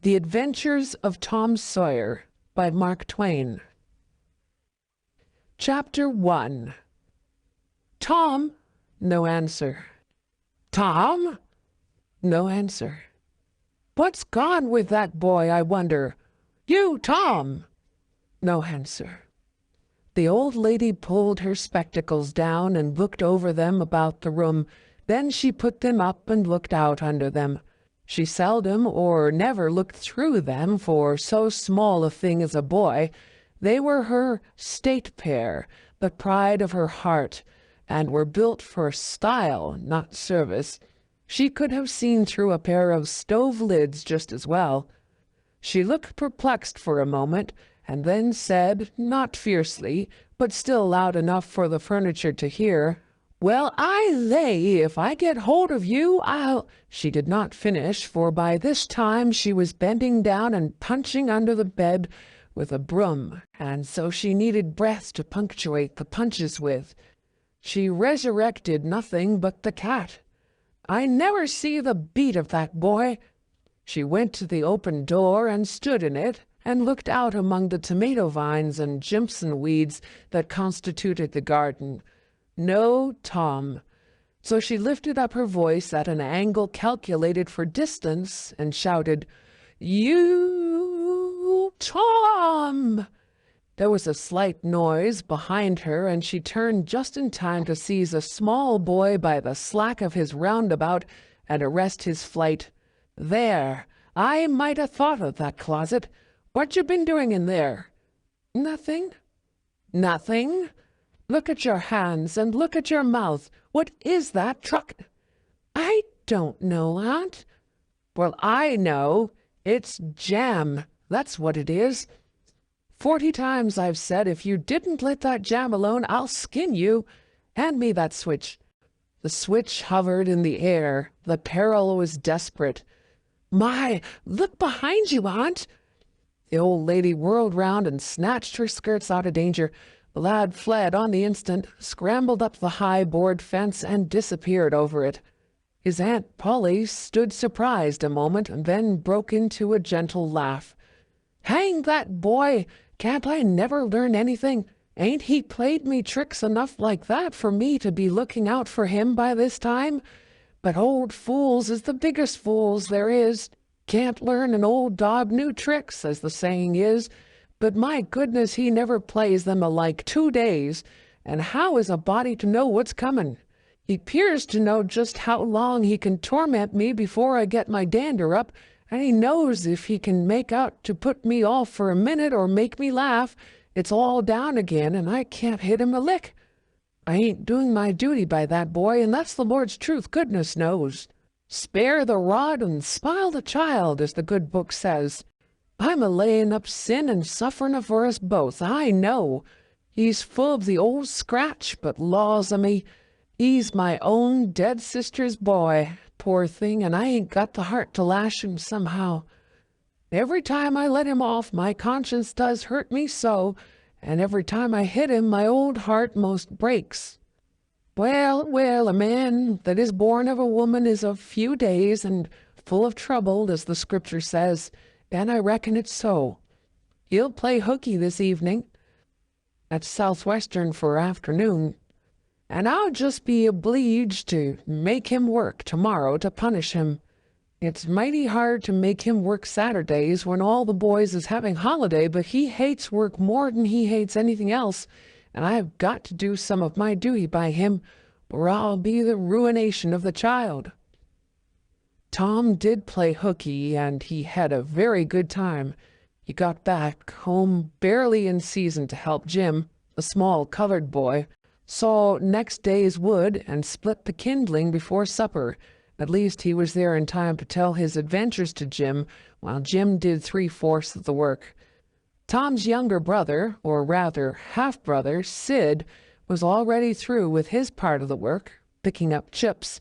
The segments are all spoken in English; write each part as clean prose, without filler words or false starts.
The Adventures of Tom Sawyer by Mark Twain. Chapter 1. Tom? No answer. Tom? No answer. What's gone with that boy, I wonder? You, Tom? No answer. The old lady pulled her spectacles down and looked over them about the room. Then she put them up and looked out under them. She seldom or never looked through them, for so small a thing as a boy, they were her state pair, the pride of her heart, and were built for style, not service. She could have seen through a pair of stove lids just as well. She looked perplexed for a moment, and then said, not fiercely, but still loud enough for the furniture to hear, "Well, I lay, if I get hold of you, I'll—" She did not finish, for by this time she was bending down and punching under the bed with a broom, and so she needed breath to punctuate the punches with. She resurrected nothing but the cat. I never see the beat of that boy. She went to the open door and stood in it, and looked out among the tomato vines and Jimson weeds that constituted the garden. No Tom. So she lifted up her voice at an angle calculated for distance and shouted, "You, Tom!" There was a slight noise behind her, and she turned just in time to seize a small boy by the slack of his roundabout and arrest his flight. "There! I might have thought of that closet. What you been doing in there?" "Nothing." "Nothing? Look at your hands, and look at your mouth. What is that truck?" "I don't know, Aunt." "Well, I know. It's jam. That's what it is. 40 times I've said if you didn't let that jam alone, I'll skin you. Hand me that switch." The switch hovered in the air. The peril was desperate. "My, look behind you, Aunt." The old lady whirled round and snatched her skirts out of danger. The lad fled on the instant, scrambled up the high board fence, and disappeared over it. His Aunt Polly stood surprised a moment, and then broke into a gentle laugh. "Hang that boy! Can't I never learn anything? Ain't he played me tricks enough like that for me to be looking out for him by this time? But old fools is the biggest fools there is. Can't learn an old dog new tricks, as the saying is. But my goodness, he never plays them alike 2 days. And how is a body to know what's coming? He 'pears to know just how long he can torment me before I get my dander up, and he knows if he can make out to put me off for a minute or make me laugh, it's all down again, and I can't hit him a lick. I ain't doing my duty by that boy, and that's the Lord's truth, goodness knows. Spare the rod and spile the child, as the good book says. I'm a-laying up sin and suffering for us both, I know. He's full of the old scratch, but laws o' me, he's my own dead sister's boy, poor thing, and I ain't got the heart to lash him somehow. Every time I let him off, my conscience does hurt me so, and every time I hit him, my old heart most breaks. Well, well, a man that is born of a woman is of few days and full of trouble, as the Scripture says, and I reckon it's so. He'll play hooky this evening at Southwestern for afternoon, and I'll just be obleeged to make him work tomorrow to punish him. It's mighty hard to make him work Saturdays when all the boys is having holiday, but he hates work more than he hates anything else, and I've got to do some of my duty by him, or I'll be the ruination of the child." Tom did play hooky, and he had a very good time. He got back home barely in season to help Jim, the small colored boy, saw next day's wood, and split the kindling before supper. At least he was there in time to tell his adventures to Jim, while Jim did 3/4 of the work. Tom's younger brother, or rather half-brother, Sid, was already through with his part of the work, picking up chips,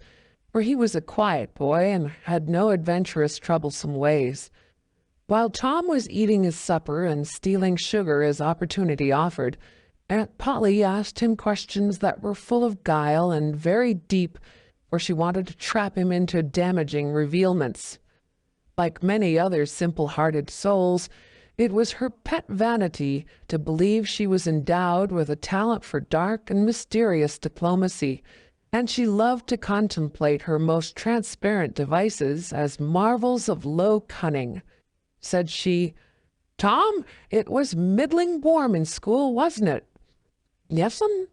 for he was a quiet boy and had no adventurous, troublesome ways. While Tom was eating his supper and stealing sugar as opportunity offered, Aunt Polly asked him questions that were full of guile and very deep, for she wanted to trap him into damaging revealments. Like many other simple-hearted souls, it was her pet vanity to believe she was endowed with a talent for dark and mysterious diplomacy, and she loved to contemplate her most transparent devices as marvels of low cunning. Said she, "Tom, it was middling warm in school, wasn't it?" "Yes'm."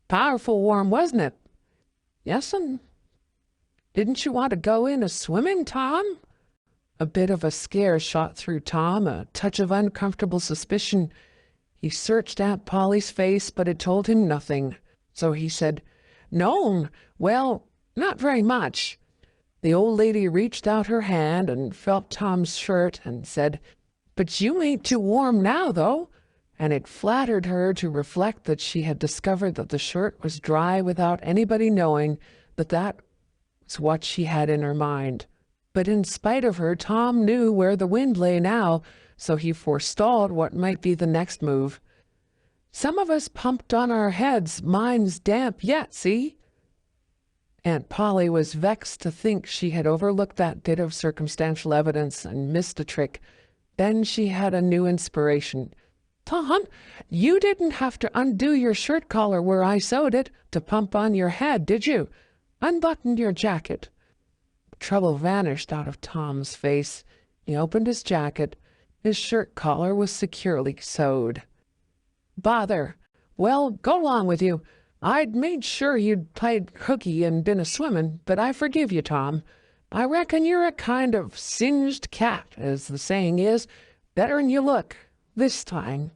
"Powerful warm, wasn't it?" "Yes'm." "Didn't you want to go in a-swimming, Tom?" A bit of a scare shot through Tom, a touch of uncomfortable suspicion. He searched Aunt Polly's face, but it told him nothing. So he said, "No, well, not very much." The old lady reached out her hand and felt Tom's shirt and said, "But you ain't too warm now, though." And it flattered her to reflect that she had discovered that the shirt was dry without anybody knowing that was what she had in her mind. But in spite of her, Tom knew where the wind lay now, so he forestalled what might be the next move. "Some of us pumped on our heads. Mine's damp yet, see?" Aunt Polly was vexed to think she had overlooked that bit of circumstantial evidence and missed a trick. Then she had a new inspiration. "Tom, you didn't have to undo your shirt collar where I sewed it to pump on your head, did you? Unbutton your jacket." Trouble vanished out of Tom's face. He opened his jacket. His shirt collar was securely sewed. "Bother! Well, go along with you. I'd made sure you'd played hooky and been a-swimming, but I forgive you, Tom. I reckon you're a kind of singed cat, as the saying is, better'n you look, this time."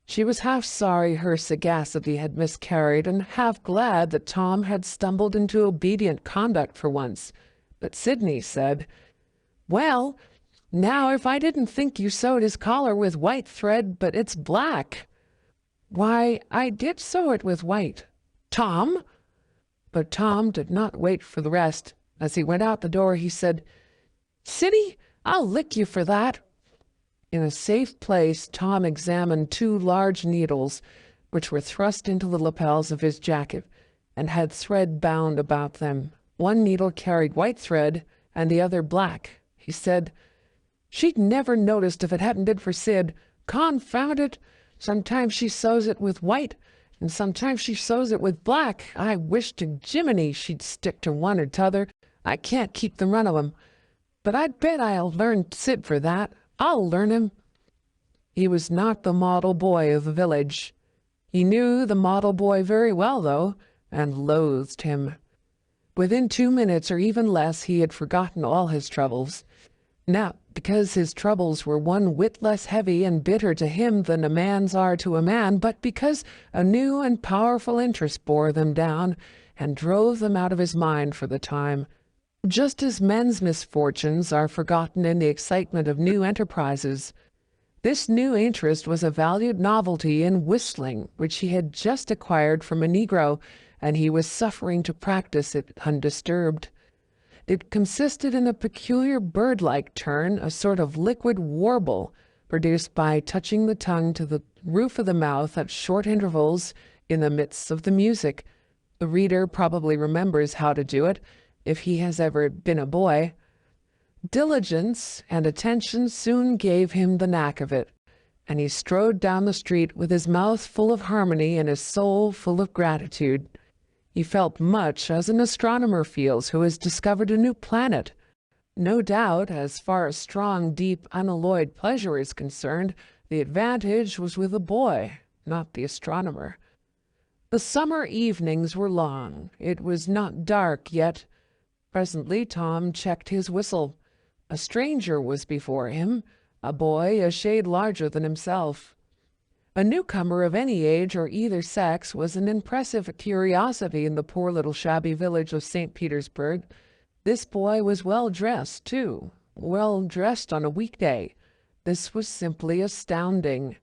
She was half sorry her sagacity had miscarried and half glad that Tom had stumbled into obedient conduct for once. But Sidney said, "Well, now if I didn't think you sewed his collar with white thread, but it's black." "Why, I did sew it with white." "Tom!" But Tom did not wait for the rest. As he went out the door, he said, "Sidney, I'll lick you for that." In a safe place, Tom examined 2 large needles, which were thrust into the lapels of his jacket, and had thread bound about them. One needle carried white thread, and the other black. He said, "She'd never noticed if it hadn't been for Sid. Confound it! Sometimes she sews it with white, and sometimes she sews it with black. I wish to Jiminy she'd stick to one or t'other. I can't keep the run of 'em. But I'd bet I'll learn Sid for that. I'll learn him." He was not the model boy of the village. He knew the model boy very well, though, and loathed him. Within 2 minutes or even less, he had forgotten all his troubles. Not because his troubles were one whit less heavy and bitter to him than a man's are to a man, but because a new and powerful interest bore them down and drove them out of his mind for the time. Just as men's misfortunes are forgotten in the excitement of new enterprises. This new interest was a valued novelty in whistling, which he had just acquired from a Negro, and he was suffering to practice it undisturbed. It consisted in a peculiar bird-like turn, a sort of liquid warble, produced by touching the tongue to the roof of the mouth at short intervals in the midst of the music. The reader probably remembers how to do it, if he has ever been a boy. Diligence and attention soon gave him the knack of it, and he strode down the street with his mouth full of harmony and his soul full of gratitude. He felt much as an astronomer feels who has discovered a new planet. No doubt, as far as strong, deep, unalloyed pleasure is concerned, the advantage was with the boy, not the astronomer. The summer evenings were long. It was not dark yet. Presently Tom checked his whistle. A stranger was before him, a boy a shade larger than himself. A newcomer of any age or either sex was an impressive curiosity in the poor little shabby village of St. Petersburg. This boy was well dressed, too, well dressed on a weekday. This was simply astounding.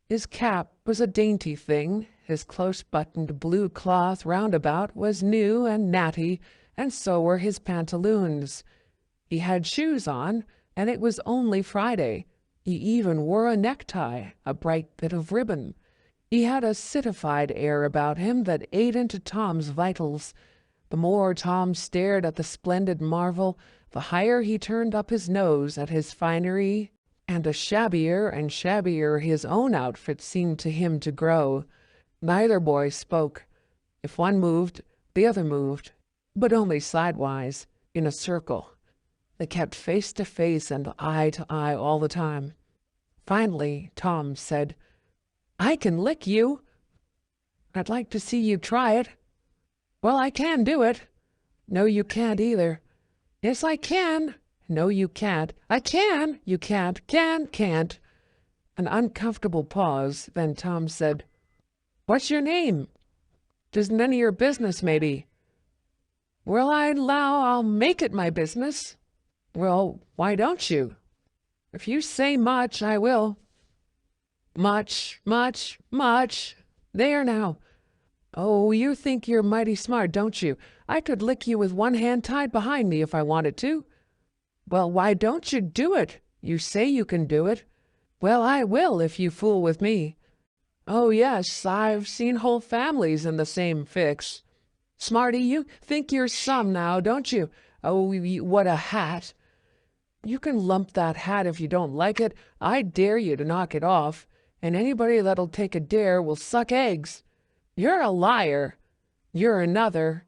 His cap was a dainty thing. His close-buttoned blue cloth roundabout was new and natty, and so were his pantaloons. He had shoes on, and it was only Friday. He even wore a necktie, a bright bit of ribbon. He had a citified air about him that ate into Tom's vitals. The more Tom stared at the splendid marvel, the higher he turned up his nose at his finery, and the shabbier and shabbier his own outfit seemed to him to grow. Neither boy spoke. If one moved, the other moved, but only sidewise, in a circle. They kept face to face and eye to eye all the time. Finally, Tom said, "I can lick you." "I'd like to see you try it." "Well, I can do it." "No, you can't either." "Yes, I can." "No, you can't." "I can." "You can't." Can't." An uncomfortable pause. Then Tom said, "What's your name?" "'Tisn't any of your business, maybe." "Well, I 'low I'll make it my business." "Well, why don't you?" "If you say much, I will." "Much, much, much. There now." "Oh, you think you're mighty smart, don't you? I could lick you with one hand tied behind me if I wanted to." "Well, why don't you do it? You say you can do it." "Well, I will if you fool with me." "Oh, yes, I've seen whole families in the same fix." "Smarty, you think you're some now, don't you? Oh, what a hat." "You can lump that hat if you don't like it. I dare you to knock it off, and anybody that'll take a dare will suck eggs." "You're a liar." "You're another."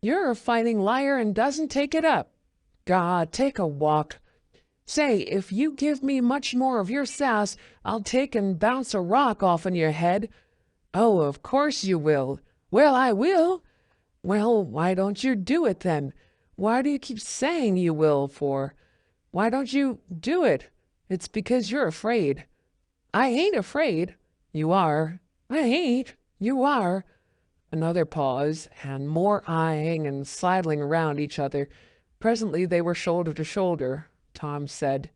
"You're a fighting liar and doesn't take it up." "God, take a walk." "Say, if you give me much more of your sass, I'll take and bounce a rock off'n your head." "Oh, of course you will." "Well, I will." "Well, why don't you do it then? Why do you keep saying you will for? Why don't you do it?" "It's because you're afraid." "I ain't afraid." "You are." "I ain't." "You are." Another pause, and more eyeing and sidling around each other. Presently they were shoulder to shoulder. Tom said,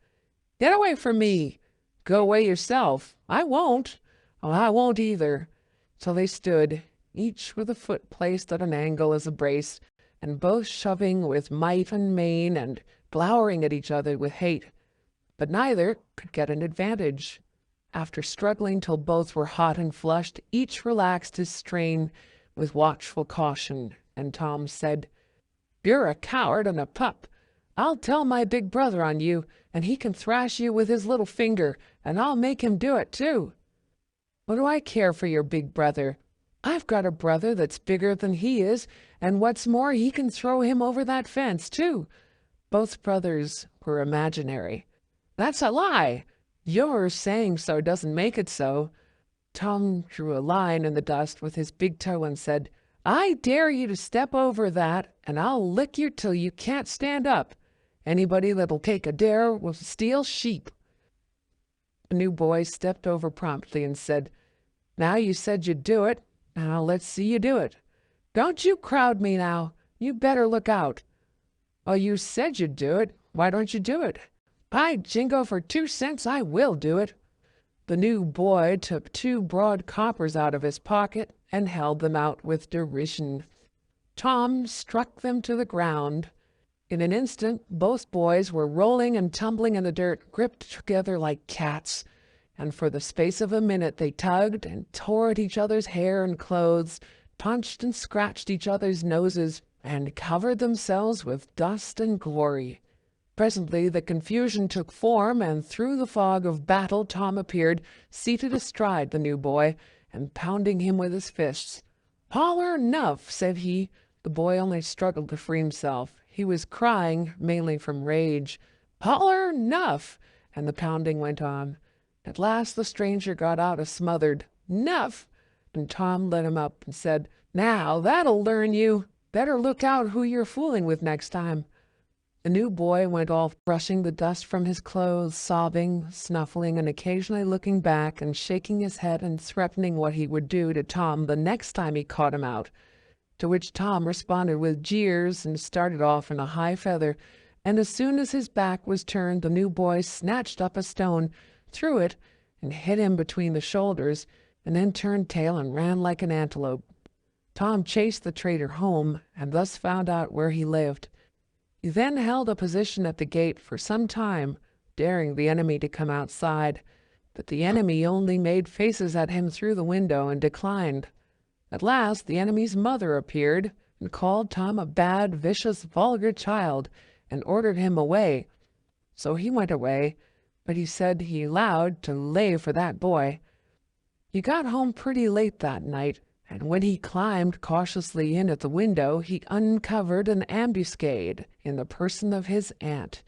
"Get away from me." "Go away yourself." "I won't." "Oh, I won't either." So they stood, each with a foot placed at an angle as a brace, and both shoving with might and main and glowering at each other with hate. But neither could get an advantage. After struggling till both were hot and flushed, each relaxed his strain with watchful caution, and Tom said, "You're a coward and a pup. I'll tell my big brother on you, and he can thrash you with his little finger, and I'll make him do it, too." "What do I care for your big brother? I've got a brother that's bigger than he is, and what's more, he can throw him over that fence, too." Both brothers were imaginary. "That's a lie." "Your saying so doesn't make it so." Tom drew a line in the dust with his big toe and said, "I dare you to step over that, and I'll lick you till you can't stand up. Anybody that'll take a dare will steal sheep." The new boy stepped over promptly and said, "Now you said you'd do it. Now let's see you do it." "Don't you crowd me now. You better look out." "Oh, you said you'd do it. Why don't you do it?" "By jingo, for 2 cents I will do it." The new boy took 2 broad coppers out of his pocket and held them out with derision. Tom struck them to the ground. In an instant both boys were rolling and tumbling in the dirt, gripped together like cats, and for the space of a minute they tugged and tore at each other's hair and clothes, punched and scratched each other's noses, and covered themselves with dust and glory. Presently the confusion took form, and through the fog of battle Tom appeared, seated astride the new boy, and pounding him with his fists. "Holler 'nuff," said he. The boy only struggled to free himself. He was crying, mainly from rage. "Holler 'nuff," and the pounding went on. At last the stranger got out a smothered "'Nuff," and Tom let him up and said, "Now that'll learn you. Better look out who you're fooling with next time." The new boy went off brushing the dust from his clothes, sobbing, snuffling, and occasionally looking back and shaking his head and threatening what he would do to Tom the next time he caught him out, to which Tom responded with jeers and started off in a high feather, and as soon as his back was turned the new boy snatched up a stone, threw it, and hit him between the shoulders, and then turned tail and ran like an antelope. Tom chased the traitor home, and thus found out where he lived. He then held a position at the gate for some time, daring the enemy to come outside, but the enemy only made faces at him through the window and declined. At last the enemy's mother appeared and called Tom a bad, vicious, vulgar child, and ordered him away. So he went away, but he said he allowed to lay for that boy. He got home pretty late that night, and when he climbed cautiously in at the window, he uncovered an ambuscade in the person of his aunt.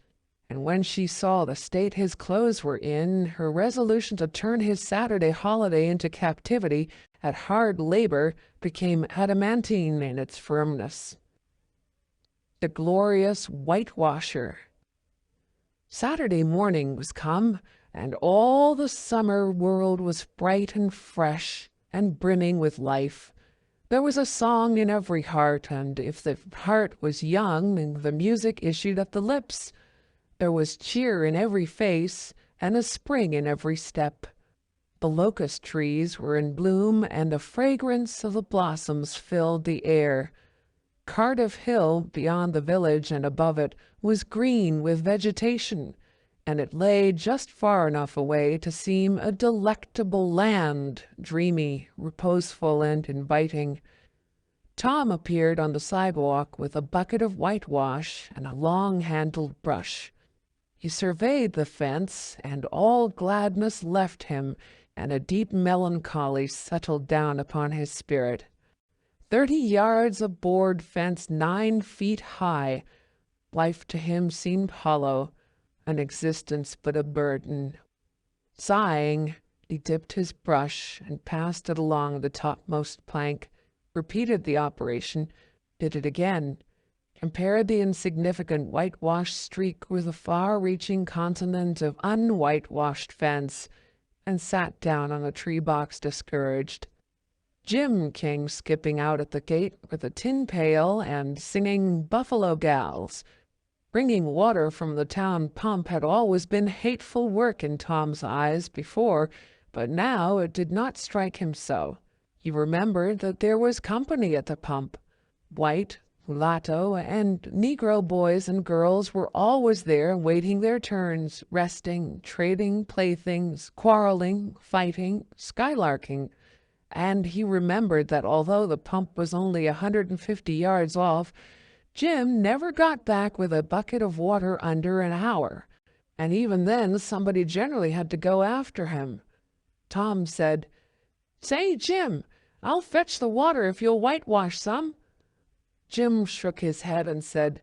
And when she saw the state his clothes were in, her resolution to turn his Saturday holiday into captivity at hard labor became adamantine in its firmness. The glorious whitewasher. Saturday morning was come, and all the summer world was bright and fresh and brimming with life. There was a song in every heart, and if the heart was young, the music issued at the lips. There was cheer in every face, and a spring in every step. The locust trees were in bloom, and the fragrance of the blossoms filled the air. Cardiff Hill, beyond the village and above it, was green with vegetation, and it lay just far enough away to seem a delectable land, dreamy, reposeful, and inviting. Tom appeared on the sidewalk with a bucket of whitewash and a long-handled brush. He surveyed the fence, and all gladness left him, and a deep melancholy settled down upon his spirit. 30 yards of board fence 9 feet high. Life to him seemed hollow, an existence but a burden. Sighing, he dipped his brush and passed it along the topmost plank, repeated the operation, did it again, compared the insignificant whitewashed streak with the far-reaching continent of unwhitewashed fence, and sat down on a tree box discouraged. Jim came skipping out at the gate with a tin pail and singing Buffalo Gals. Bringing water from the town pump had always been hateful work in Tom's eyes before, but now it did not strike him so. He remembered that there was company at the pump. White, mulatto, and Negro boys and girls were always there waiting their turns, resting, trading playthings, quarreling, fighting, skylarking. And he remembered that although the pump was only 150 yards off, Jim never got back with a bucket of water under an hour, and even then somebody generally had to go after him. Tom said, "Say, Jim, I'll fetch the water if you'll whitewash some." Jim shook his head and said,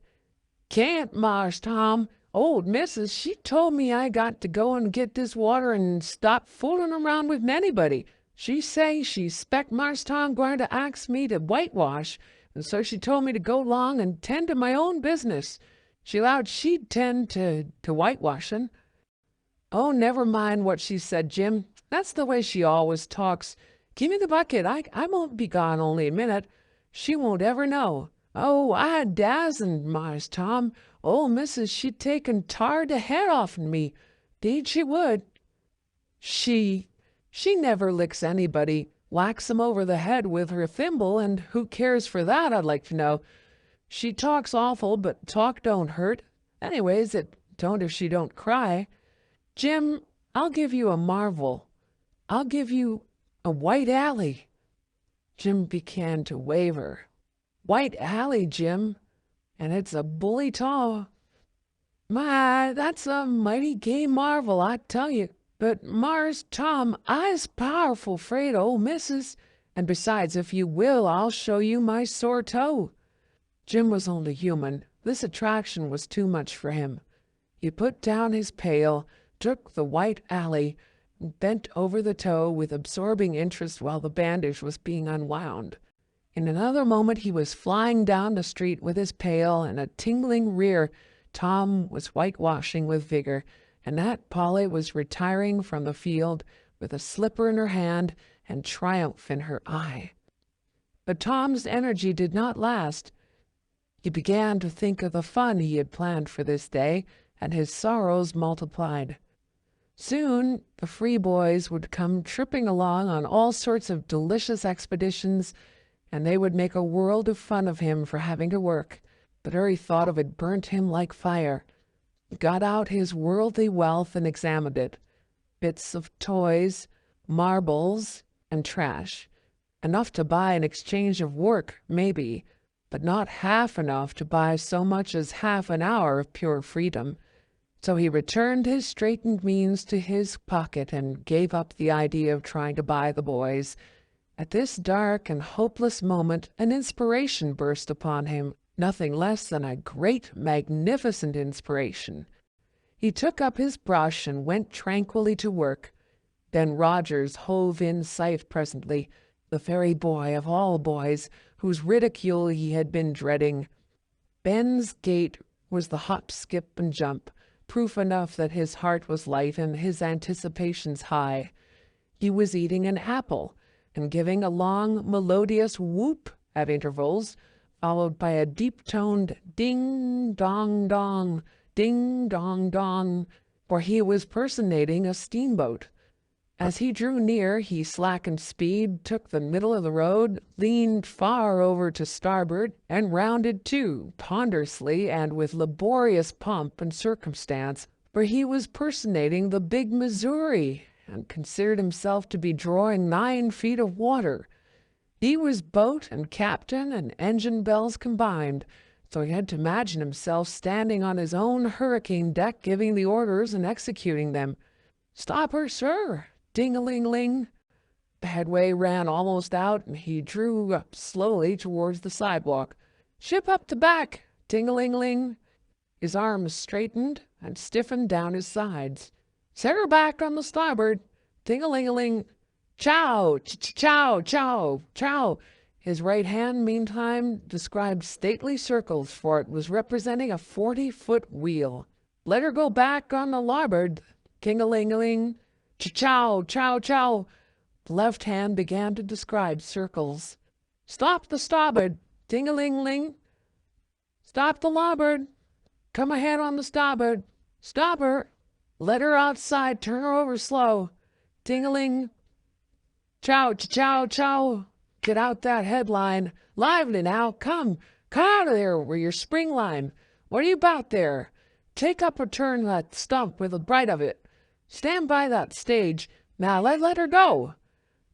"Can't, Mars Tom. Old Missus, she told me I got to go and get this water and stop fooling around with anybody. She say she spec Mars Tom gwine to ax me to whitewash, and so she told me to go long and tend to my own business. She 'lowed she'd tend to whitewashing." "Oh, never mind what she said, Jim. That's the way she always talks. Give me the bucket. I won't be gone only a minute. She won't ever know. Oh, I dassn't, Mars Tom. Old Missus, she'd take and tar the head off'n me. 'Deed she would." She never licks anybody, whacks 'em over the head with her thimble, and who cares for that, I'd like to know. She talks awful, but talk don't hurt. Anyways, it don't if she don't cry. Jim, I'll give you a marvel. I'll give you a white alley." Jim began to waver. "White alley, Jim, and it's a bully tall. My, that's a mighty gay marvel, I tell you. But, Mars Tom, I's powerful 'fraid of old Missus, and besides, if you will, I'll show you my sore toe." Jim was only human. This attraction was too much for him. He put down his pail, took the white alley, and bent over the toe with absorbing interest while the bandage was being unwound. In another moment he was flying down the street with his pail and a tingling rear. Tom was whitewashing with vigor, and Aunt Polly was retiring from the field with a slipper in her hand and triumph in her eye. But Tom's energy did not last. He began to think of the fun he had planned for this day, and his sorrows multiplied. Soon the free boys would come tripping along on all sorts of delicious expeditions, and they would make a world of fun of him for having to work. The very thought of it burnt him like fire. He got out his worldly wealth and examined it. Bits of toys, marbles, and trash. Enough to buy an exchange of work, maybe, but not half enough to buy so much as half an hour of pure freedom. So he returned his straitened means to his pocket and gave up the idea of trying to buy the boys. At this dark and hopeless moment, an inspiration burst upon him, nothing less than a great, magnificent inspiration. He took up his brush and went tranquilly to work. Ben Rogers hove in sight presently, the very boy of all boys, whose ridicule he had been dreading. Ben's gait was the hop, skip, and jump, proof enough that his heart was light and his anticipations high. He was eating an apple, and giving a long, melodious whoop at intervals, followed by a deep-toned ding-dong-dong, ding-dong-dong, for he was personating a steamboat. As he drew near, he slackened speed, took the middle of the road, leaned far over to starboard, and rounded to, ponderously and with laborious pomp and circumstance, for he was personating the big Missouri, and considered himself to be drawing 9 feet of water. He was boat and captain and engine bells combined, so he had to imagine himself standing on his own hurricane deck giving the orders and executing them. "Stop her, sir!" Ding-a-ling-ling. The headway ran almost out, and he drew up slowly towards the sidewalk. "Ship up the back!" Ding-a-ling-ling. His arms straightened and stiffened down his sides. "Set her back on the starboard!" Ding-a-ling-a-ling. "Chow! Chow! Chow! Chow!" His right hand, meantime, described stately circles, for it was representing a 40-foot wheel. "Let her go back on the larboard!" King-a-ling-a-ling. "Chow! Chow! Chow!" The left hand began to describe circles. "Stop the starboard!" Ding-a-ling-ling. "Stop the larboard!" "Come ahead on the starboard!" "Stop her!" "Let her outside, turn her over slow!" Ding-a-ling. "Chow! Chow! Chow!" "Get out that headline! Lively now! Come out of there with your spring line! What are you about there? Take up or turn that stump with the bight of it! Stand by that stage! Now let her go!"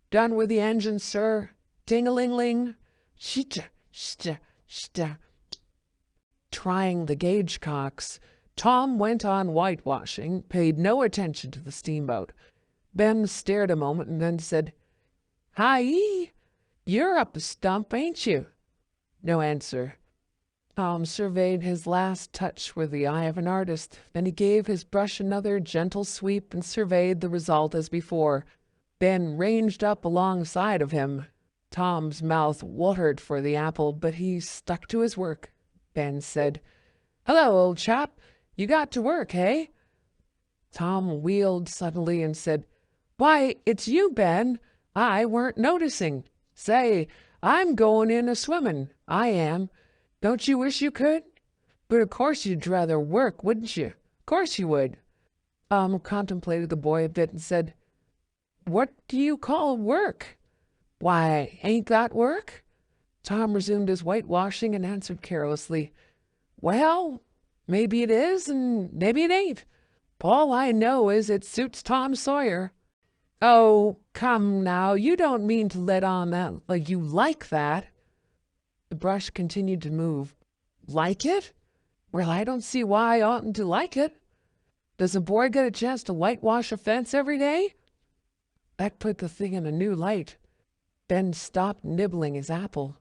"Done with the engine, sir!" Ding-a-ling-ling. "Shta! Shta! Shta!" Trying the gauge cocks, Tom went on whitewashing, paid no attention to the steamboat. Ben stared a moment and then said, "Hi-yi! You're up a stump, ain't you?" No answer. Tom surveyed his last touch with the eye of an artist. Then he gave his brush another gentle sweep and surveyed the result as before. Ben ranged up alongside of him. Tom's mouth watered for the apple, but he stuck to his work. Ben said, "Hello, old chap. You got to work, eh?" Tom wheeled suddenly and said, "Why, it's you, Ben. I weren't noticing. Say, I'm going in a-swimming. I am. Don't you wish you could? But of course you'd rather work, wouldn't you? Of course you would." Contemplated the boy a bit and said, "What do you call work?" "Why, ain't that work?" Tom resumed his whitewashing and answered carelessly, "Well, maybe it is and maybe it ain't. All I know is it suits Tom Sawyer." "Oh, come now, you don't mean to let on that like you like that." The brush continued to move. "Like it? Well, I don't see why I oughtn't to like it. Does a boy get a chance to whitewash a fence every day?" That put the thing in a new light. Ben stopped nibbling his apple.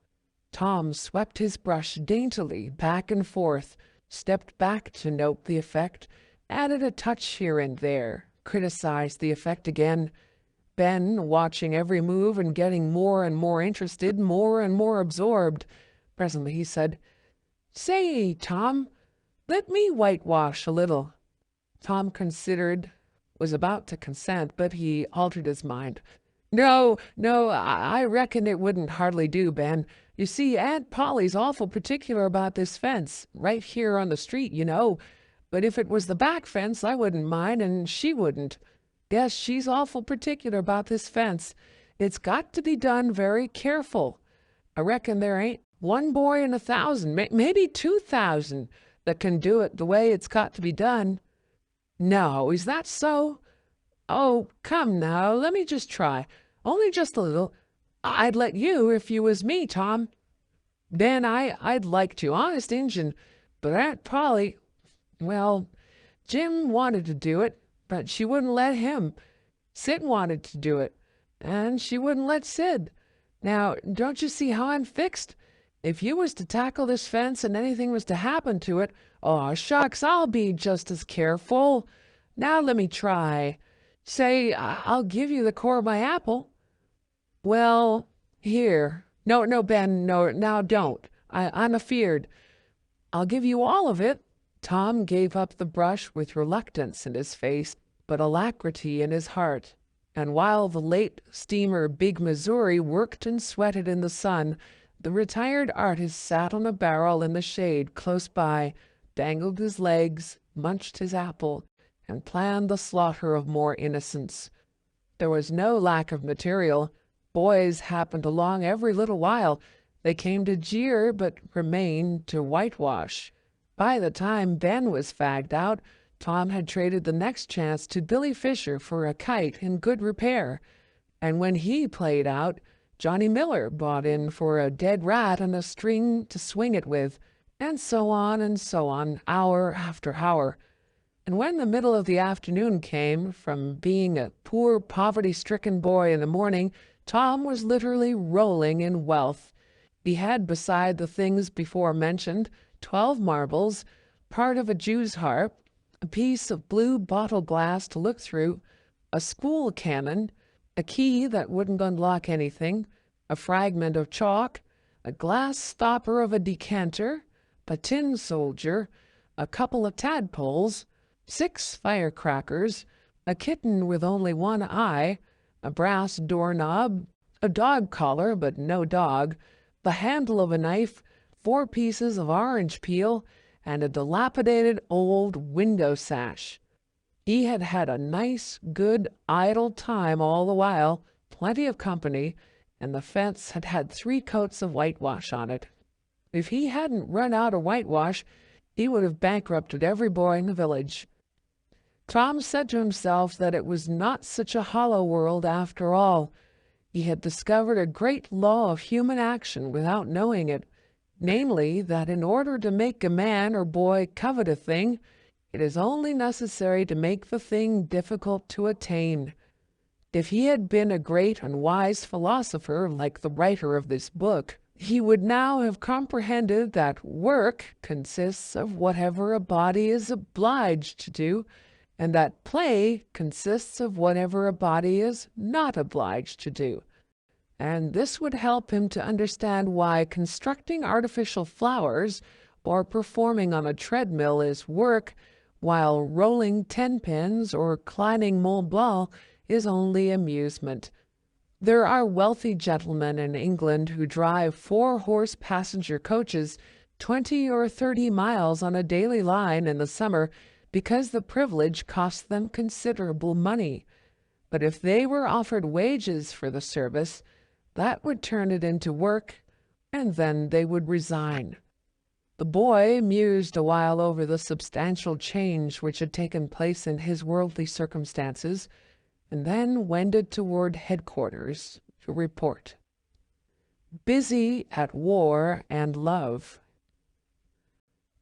Tom swept his brush daintily back and forth, stepped back to note the effect, added a touch here and there, criticized the effect again. Ben, watching every move and getting more and more interested, more and more absorbed. Presently he said, "Say, Tom, let me whitewash a little." Tom considered, was about to consent, but he altered his mind. No, I reckon it wouldn't hardly do, Ben. You see, Aunt Polly's awful particular about this fence, right here on the street, you know. But if it was the back fence, I wouldn't mind, and she wouldn't. Yes, she's awful particular about this fence. It's got to be done very careful. I reckon there ain't one boy in 1,000, maybe 2,000, that can do it the way it's got to be done." "No, is that so?" "Oh, come now, let me just try. Only just a little. I'd let you if you was me, Tom." Ben, I'd like to, honest Injun, but Aunt Polly, well, Jim wanted to do it, but she wouldn't let him. Sid wanted to do it, and she wouldn't let Sid. Now, don't you see how I'm fixed? If you was to tackle this fence and anything was to happen to it, oh, shucks, I'll be just as careful. Now let me try. Say, I'll give you the core of my apple. Well, here. No, no, Ben, no, now don't. I'm afeard. I'll give you all of it. Tom gave up the brush with reluctance in his face, but alacrity in his heart. And while the late steamer Big Missouri worked and sweated in the sun, the retired artist sat on a barrel in the shade close by, dangled his legs, munched his apple, and planned the slaughter of more innocents. There was no lack of material. Boys happened along every little while. They came to jeer, but remained to whitewash. By the time Ben was fagged out, Tom had traded the next chance to Billy Fisher for a kite in good repair. And when he played out, Johnny Miller bought in for a dead rat and a string to swing it with, and so on, hour after hour. And when the middle of the afternoon came, from being a poor, poverty-stricken boy in the morning, Tom was literally rolling in wealth. He had, beside the things before mentioned, 12 marbles, part of a Jew's harp, a piece of blue bottle glass to look through, a school cannon, a key that wouldn't unlock anything, a fragment of chalk, a glass stopper of a decanter, a tin soldier, a couple of tadpoles, 6 firecrackers, a kitten with only one eye, a brass doorknob, a dog collar but no dog, the handle of a knife, 4 pieces of orange peel, and a dilapidated old window sash. He had had a nice, good, idle time all the while, plenty of company, and the fence had had 3 coats of whitewash on it. If he hadn't run out of whitewash, he would have bankrupted every boy in the village. Tom said to himself that it was not such a hollow world after all. He had discovered a great law of human action without knowing it, namely, that in order to make a man or boy covet a thing, it is only necessary to make the thing difficult to attain. If he had been a great and wise philosopher like the writer of this book, he would now have comprehended that work consists of whatever a body is obliged to do, and that play consists of whatever a body is not obliged to do. And this would help him to understand why constructing artificial flowers or performing on a treadmill is work, while rolling 10-pins or climbing Mont Blanc is only amusement. There are wealthy gentlemen in England who drive 4-horse passenger coaches 20 or 30 miles on a daily line in the summer because the privilege costs them considerable money. But if they were offered wages for the service, that would turn it into work, and then they would resign. The boy mused a while over the substantial change which had taken place in his worldly circumstances, and then wended toward headquarters to report. Busy at war and love.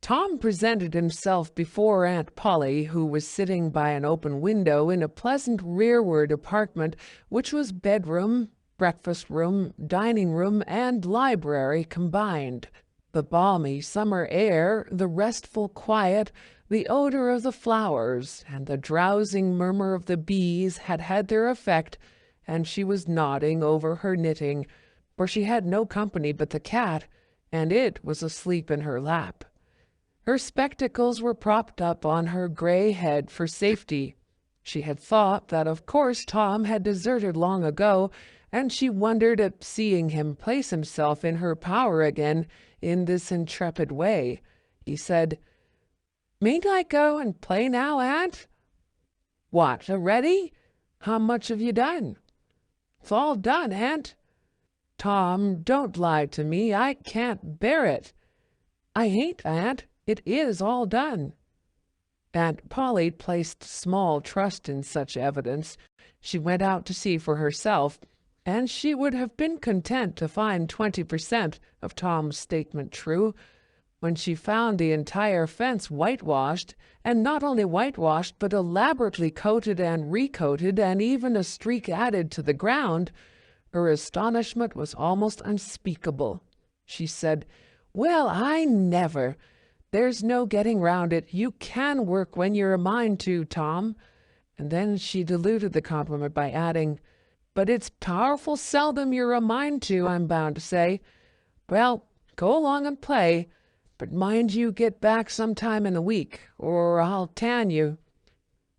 Tom presented himself before Aunt Polly, who was sitting by an open window in a pleasant rearward apartment which was bedroom, breakfast room, dining room, and library combined. The balmy summer air, the restful quiet, the odor of the flowers, and the drowsing murmur of the bees had had their effect, and she was nodding over her knitting, for she had no company but the cat, and it was asleep in her lap. Her spectacles were propped up on her gray head for safety. She had thought that of course Tom had deserted long ago, and she wondered at seeing him place himself in her power again in this intrepid way. He said, "Mayn't I go and play now, Aunt?" "What, already? How much have you done?" "It's all done, Aunt." "Tom, don't lie to me. I can't bear it." "I ain't, Aunt. It is all done." Aunt Polly placed small trust in such evidence. She went out to see for herself, and she would have been content to find 20% of Tom's statement true when she found the entire fence whitewashed, and not only whitewashed, but elaborately coated and recoated, and even a streak added to the ground. Her astonishment was almost unspeakable. She said, "Well, I never! There's no getting round it. You can work when you're a mind to, Tom." And then she diluted the compliment by adding, "But it's powerful seldom you're a mind to, I'm bound to say. Well, go along and play, but mind you get back sometime in the week, or I'll tan you."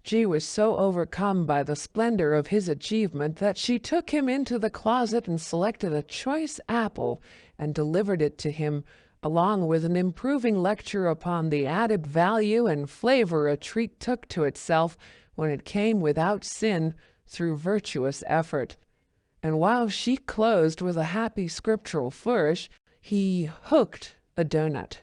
She was so overcome by the splendor of his achievement that she took him into the closet and selected a choice apple and delivered it to him, along with an improving lecture upon the added value and flavor a treat took to itself when it came without sin through virtuous effort. And while she closed with a happy scriptural flourish, he hooked a doughnut.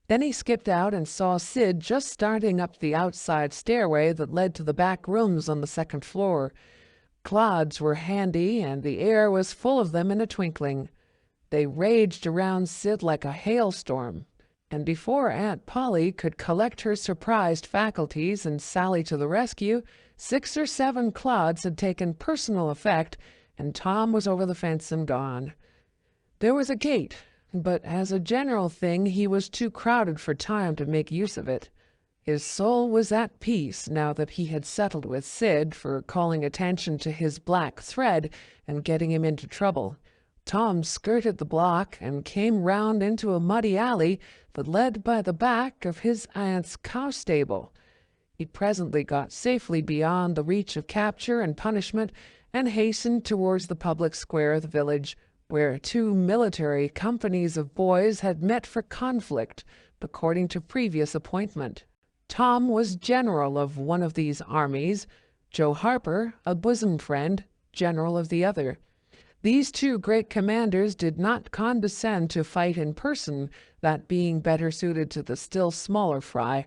Then he skipped out and saw Sid just starting up the outside stairway that led to the back rooms on the second floor. Clods were handy, and the air was full of them in a twinkling. They raged around Sid like a hailstorm, and before Aunt Polly could collect her surprised faculties and sally to the rescue, 6 or 7 clods had taken personal effect, and Tom was over the fence and gone. There was a gate, but as a general thing he was too crowded for time to make use of it. His soul was at peace now that he had settled with Sid for calling attention to his black thread and getting him into trouble. Tom skirted the block and came round into a muddy alley that led by the back of his aunt's cow stable. He presently got safely beyond the reach of capture and punishment and hastened towards the public square of the village, where 2 military companies of boys had met for conflict, according to previous appointment. Tom was general of one of these armies, Joe Harper, a bosom friend, general of the other. These 2 great commanders did not condescend to fight in person, that being better suited to the still smaller fry,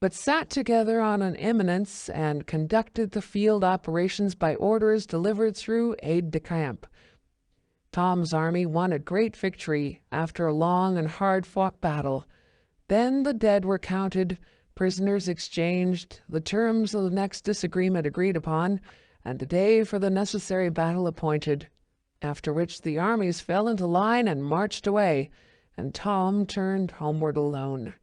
but sat together on an eminence and conducted the field operations by orders delivered through aide-de-camp. Tom's army won a great victory after a long and hard-fought battle. Then the dead were counted, prisoners exchanged, the terms of the next disagreement agreed upon, and the day for the necessary battle appointed, after which the armies fell into line and marched away, and Tom turned homeward alone.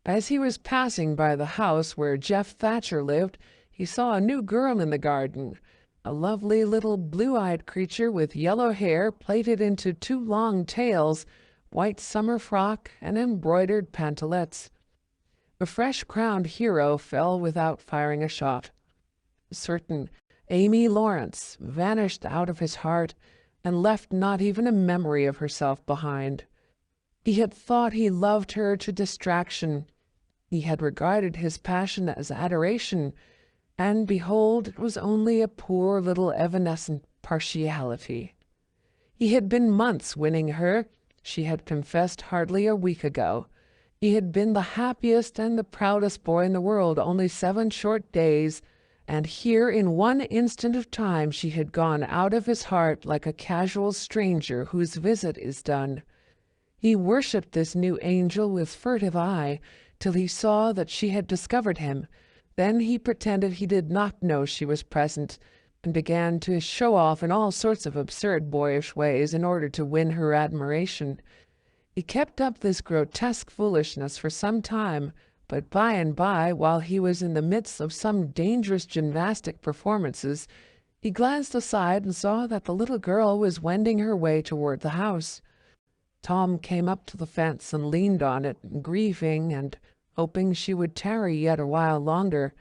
As he was passing by the house where Jeff Thatcher lived, he saw a new girl in the garden, a lovely little blue-eyed creature with yellow hair plaited into 2 long tails, white summer frock, and embroidered pantalettes. The fresh-crowned hero fell without firing a shot. Certain Amy Lawrence vanished out of his heart and left not even a memory of herself behind. He had thought he loved her to distraction. He had regarded his passion as adoration, and behold, it was only a poor little evanescent partiality. He had been months winning her. She had confessed hardly a week ago. He had been the happiest and the proudest boy in the world only 7 short days, and here in one instant of time she had gone out of his heart like a casual stranger whose visit is done. He worshipped this new angel with furtive eye till he saw that she had discovered him. Then he pretended he did not know she was present, and began to show off in all sorts of absurd boyish ways in order to win her admiration. He kept up this grotesque foolishness for some time, but by and by, while he was in the midst of some dangerous gymnastic performances, he glanced aside and saw that the little girl was wending her way toward the house. Tom came up to the fence and leaned on it, grieving and hoping she would tarry yet a while longer.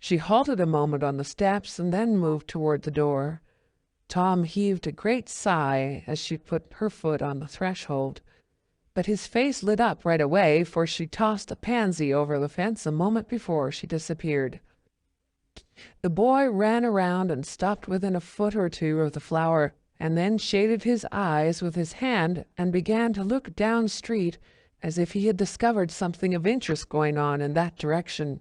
She halted a moment on the steps and then moved toward the door. Tom heaved a great sigh as she put her foot on the threshold, but his face lit up right away, for she tossed a pansy over the fence a moment before she disappeared. The boy ran around and stopped within a foot or 2 of the flower, and then shaded his eyes with his hand and began to look down street as if he had discovered something of interest going on in that direction.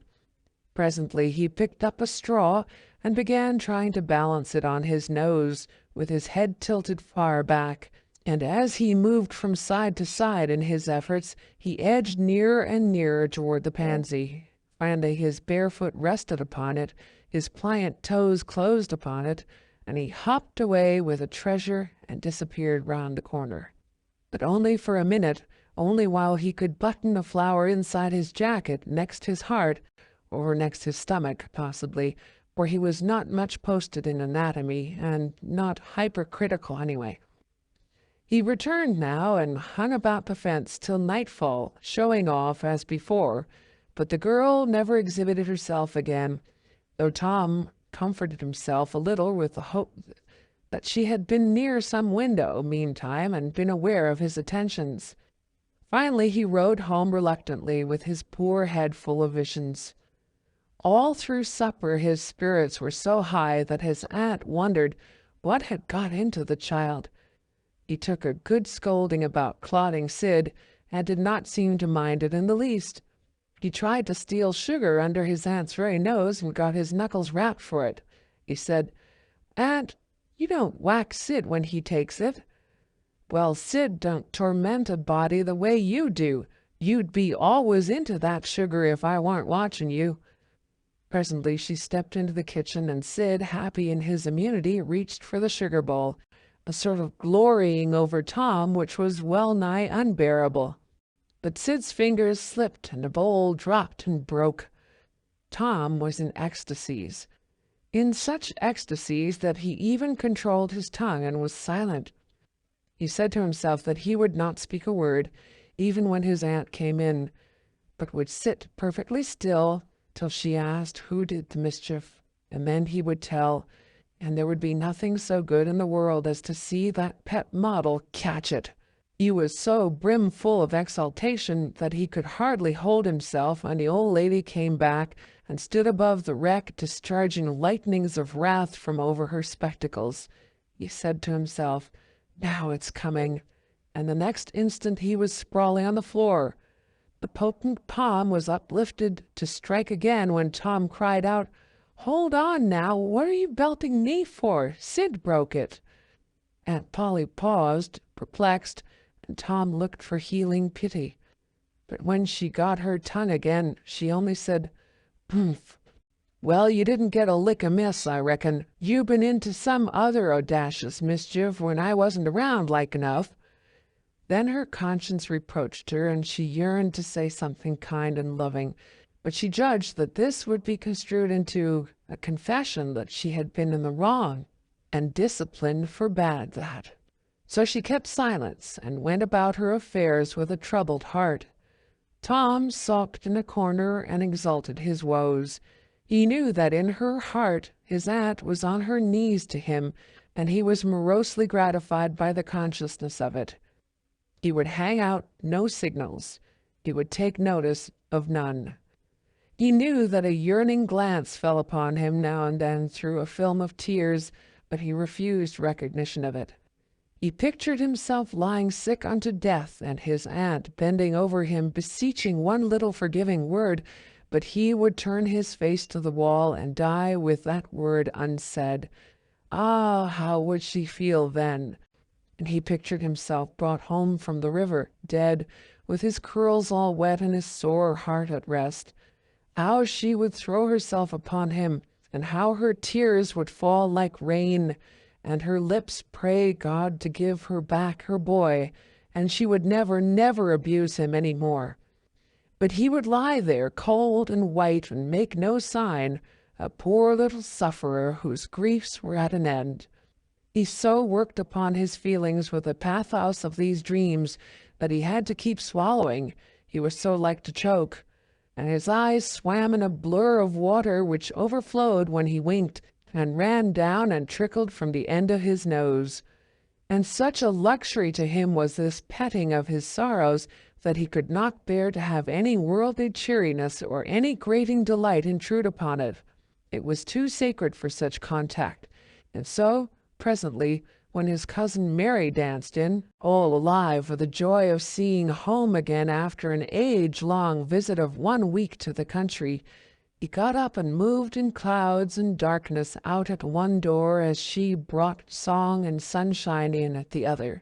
Presently he picked up a straw and began trying to balance it on his nose with his head tilted far back. And as he moved from side to side in his efforts, he edged nearer and nearer toward the pansy. Finally, his bare foot rested upon it, his pliant toes closed upon it, and he hopped away with the treasure and disappeared round the corner. But only for a minute, only while he could button a flower inside his jacket next his heart, or next his stomach, possibly, for he was not much posted in anatomy, and not hypercritical anyway. He returned now and hung about the fence till nightfall, showing off as before, but the girl never exhibited herself again, though Tom comforted himself a little with the hope that she had been near some window meantime and been aware of his attentions. Finally he rode home reluctantly with his poor head full of visions. All through supper his spirits were so high that his aunt wondered what had got into the child. He took a good scolding about clotting Sid, and did not seem to mind it in the least. He tried to steal sugar under his aunt's very nose and got his knuckles rapped for it. He said, "Aunt, you don't whack Sid when he takes it." "Well, Sid don't torment a body the way you do. You'd be always into that sugar if I warn't watching you." Presently she stepped into the kitchen, and Sid, happy in his immunity, reached for the sugar bowl, a sort of glorying over Tom which was well-nigh unbearable. But Sid's fingers slipped, and the bowl dropped and broke. Tom was in ecstasies, in such ecstasies that he even controlled his tongue and was silent. He said to himself that he would not speak a word, even when his aunt came in, but would sit perfectly still till she asked who did the mischief, and then he would tell, and there would be nothing so good in the world as to see that pet model catch it. He was so brimful of exultation that he could hardly hold himself when the old lady came back and stood above the wreck, discharging lightnings of wrath from over her spectacles. He said to himself, "Now it's coming," and the next instant he was sprawling on the floor. The potent palm was uplifted to strike again when Tom cried out, "Hold on now, what are you belting me for? Sid broke it." Aunt Polly paused, perplexed, and Tom looked for healing pity. But when she got her tongue again, she only said, "Humph. Well, you didn't get a lick amiss, I reckon. You been into some other audacious mischief when I wasn't around, like enough." Then her conscience reproached her, and she yearned to say something kind and loving, but she judged that this would be construed into a confession that she had been in the wrong, and discipline forbade that. So she kept silence and went about her affairs with a troubled heart. Tom sulked in a corner and exulted his woes. He knew that in her heart his aunt was on her knees to him, and he was morosely gratified by the consciousness of it. He would hang out no signals. He would take notice of none. He knew that a yearning glance fell upon him now and then through a film of tears, but he refused recognition of it. He pictured himself lying sick unto death, and his aunt bending over him, beseeching one little forgiving word, but he would turn his face to the wall and die with that word unsaid. Ah, how would she feel then? And he pictured himself brought home from the river, dead, with his curls all wet and his sore heart at rest. How she would throw herself upon him, and how her tears would fall like rain, and her lips pray God to give her back her boy, and she would never, never abuse him any more. But he would lie there cold and white and make no sign, a poor little sufferer whose griefs were at an end. He so worked upon his feelings with the pathos of these dreams that he had to keep swallowing, he was so like to choke, and his eyes swam in a blur of water which overflowed when he winked, and ran down and trickled from the end of his nose. And such a luxury to him was this petting of his sorrows that he could not bear to have any worldly cheeriness or any grating delight intrude upon it. It was too sacred for such contact, and so, presently, when his cousin Mary danced in, all alive with the joy of seeing home again after an age-long visit of 1 week to the country, He got up and moved in clouds and darkness out at one door as she brought song and sunshine in at the other.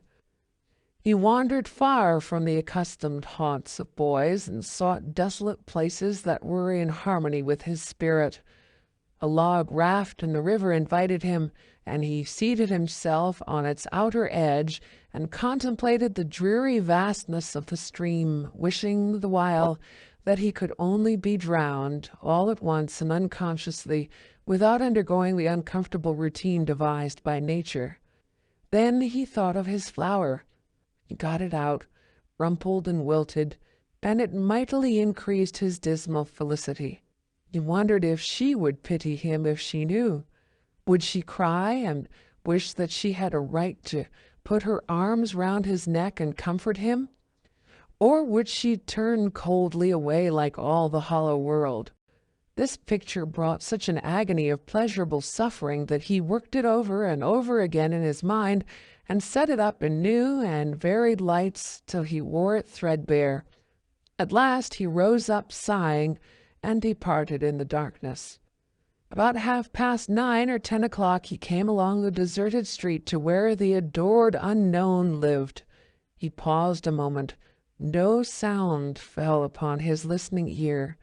He wandered far from the accustomed haunts of boys and sought desolate places that were in harmony with his spirit. A log raft in the river invited him, and he seated himself on its outer edge and contemplated the dreary vastness of the stream, wishing the while that he could only be drowned all at once and unconsciously, without undergoing the uncomfortable routine devised by nature. Then he thought of his flower. He got it out, rumpled and wilted, and it mightily increased his dismal felicity. He wondered if she would pity him if she knew. Would she cry and wish that she had a right to put her arms round his neck and comfort him? Or would she turn coldly away like all the hollow world? This picture brought such an agony of pleasurable suffering that he worked it over and over again in his mind and set it up in new and varied lights till he wore it threadbare. At last he rose up sighing and departed in the darkness. About 9:30 or 10 o'clock he came along the deserted street to where the adored unknown lived. He paused a moment. No sound fell upon his listening ear.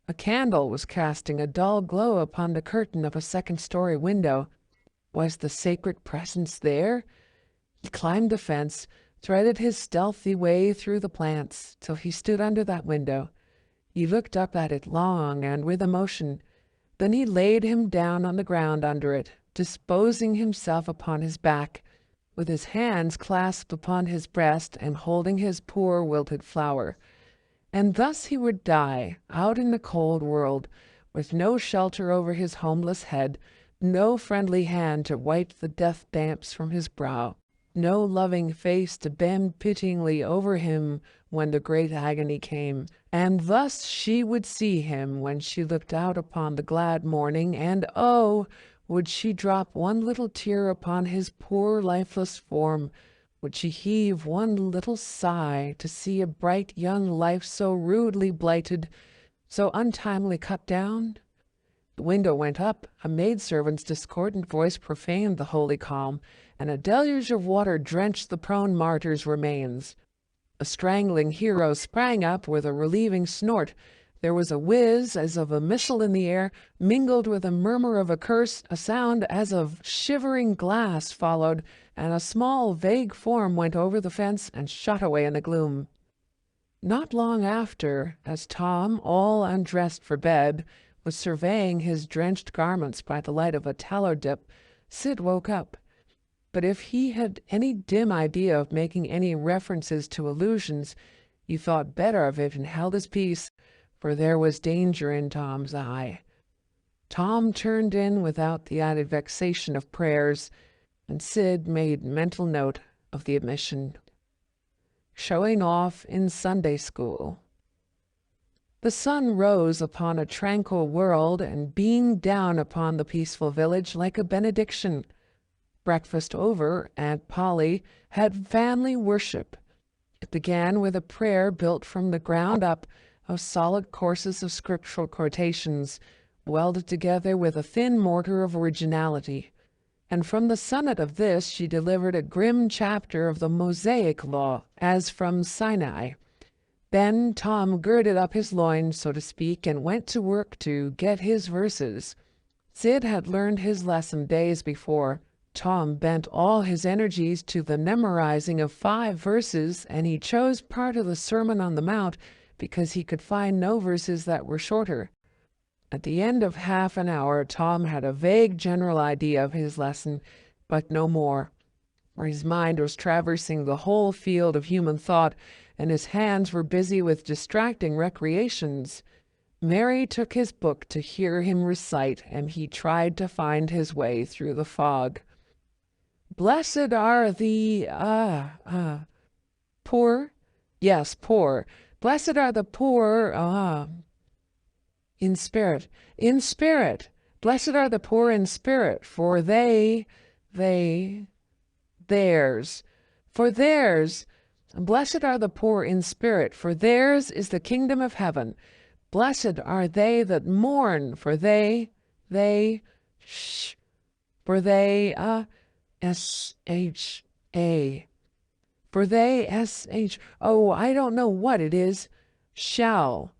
A candle was casting a dull glow upon the curtain of a second-story window. Was the sacred presence there? He climbed the fence, threaded his stealthy way through the plants, till he stood under that window. He looked up at it long and with emotion. Then he laid him down on the ground under it, disposing himself upon his back, with his hands clasped upon his breast and holding his poor wilted flower. And thus he would die, out in the cold world, with no shelter over his homeless head, no friendly hand to wipe the death damps from his brow, no loving face to bend pityingly over him when the great agony came. And thus she would see him when she looked out upon the glad morning, and oh, would she drop one little tear upon his poor lifeless form? Would she heave one little sigh to see a bright young life so rudely blighted, so untimely cut down? The window went up, a maidservant's discordant voice profaned the holy calm, and a deluge of water drenched the prone martyr's remains. A strangling hero sprang up with a relieving snort. There was a whiz as of a missile in the air, mingled with a murmur of a curse. A sound as of shivering glass followed, and a small, vague form went over the fence and shot away in the gloom. Not long after, as Tom, all undressed for bed, was surveying his drenched garments by the light of a tallow dip, Sid woke up. But if he had any dim idea of making any references to illusions, he thought better of it and held his peace, for there was danger in Tom's eye. Tom turned in without the added vexation of prayers, and Sid made mental note of the omission. Showing off in Sunday school. The sun rose upon a tranquil world and beamed down upon the peaceful village like a benediction. Breakfast over, Aunt Polly had family worship. It began with a prayer built from the ground up of solid courses of scriptural quotations, welded together with a thin mortar of originality. And from the summit of this she delivered a grim chapter of the Mosaic law, as from Sinai. Then Tom girded up his loins, so to speak, and went to work to get his verses. Sid had learned his lesson days before. Tom bent all his energies to the memorizing of 5 verses, and he chose part of the Sermon on the Mount because he could find no verses that were shorter. At the end of half an hour, Tom had a vague general idea of his lesson, but no more, for his mind was traversing the whole field of human thought, and his hands were busy with distracting recreations. Mary took his book to hear him recite, and he tried to find his way through the fog. Blessed are the, poor? Yes, poor. Blessed are the poor, in spirit. Blessed are the poor in spirit, for theirs. Blessed are the poor in spirit, for theirs is the kingdom of heaven. Blessed are they that mourn, for they, for they, S-H-A, for they, S-H, oh, I don't know what it is, shall,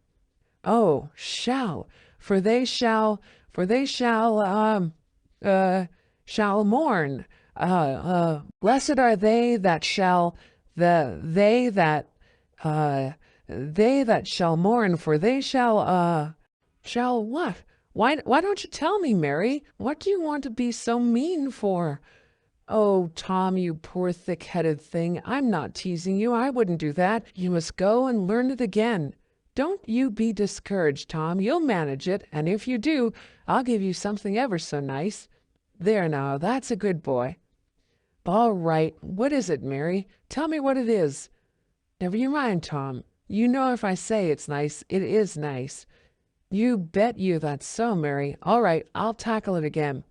oh, shall, for they shall mourn. Blessed are they that shall, uh, they that shall mourn, for they shall what? Why don't you tell me, Mary? What do you want to be so mean for? Oh, Tom, you poor thick-headed thing, I'm not teasing you. I wouldn't do that. You must go and learn it again. Don't you be discouraged, Tom. You'll manage it, and if you do, I'll give you something ever so nice. There now, that's a good boy. All right, what is it, Mary? Tell me what it is. Never you mind, Tom. You know if I say it's nice, it is nice. You bet you that's so, Mary. All right, I'll tackle it again.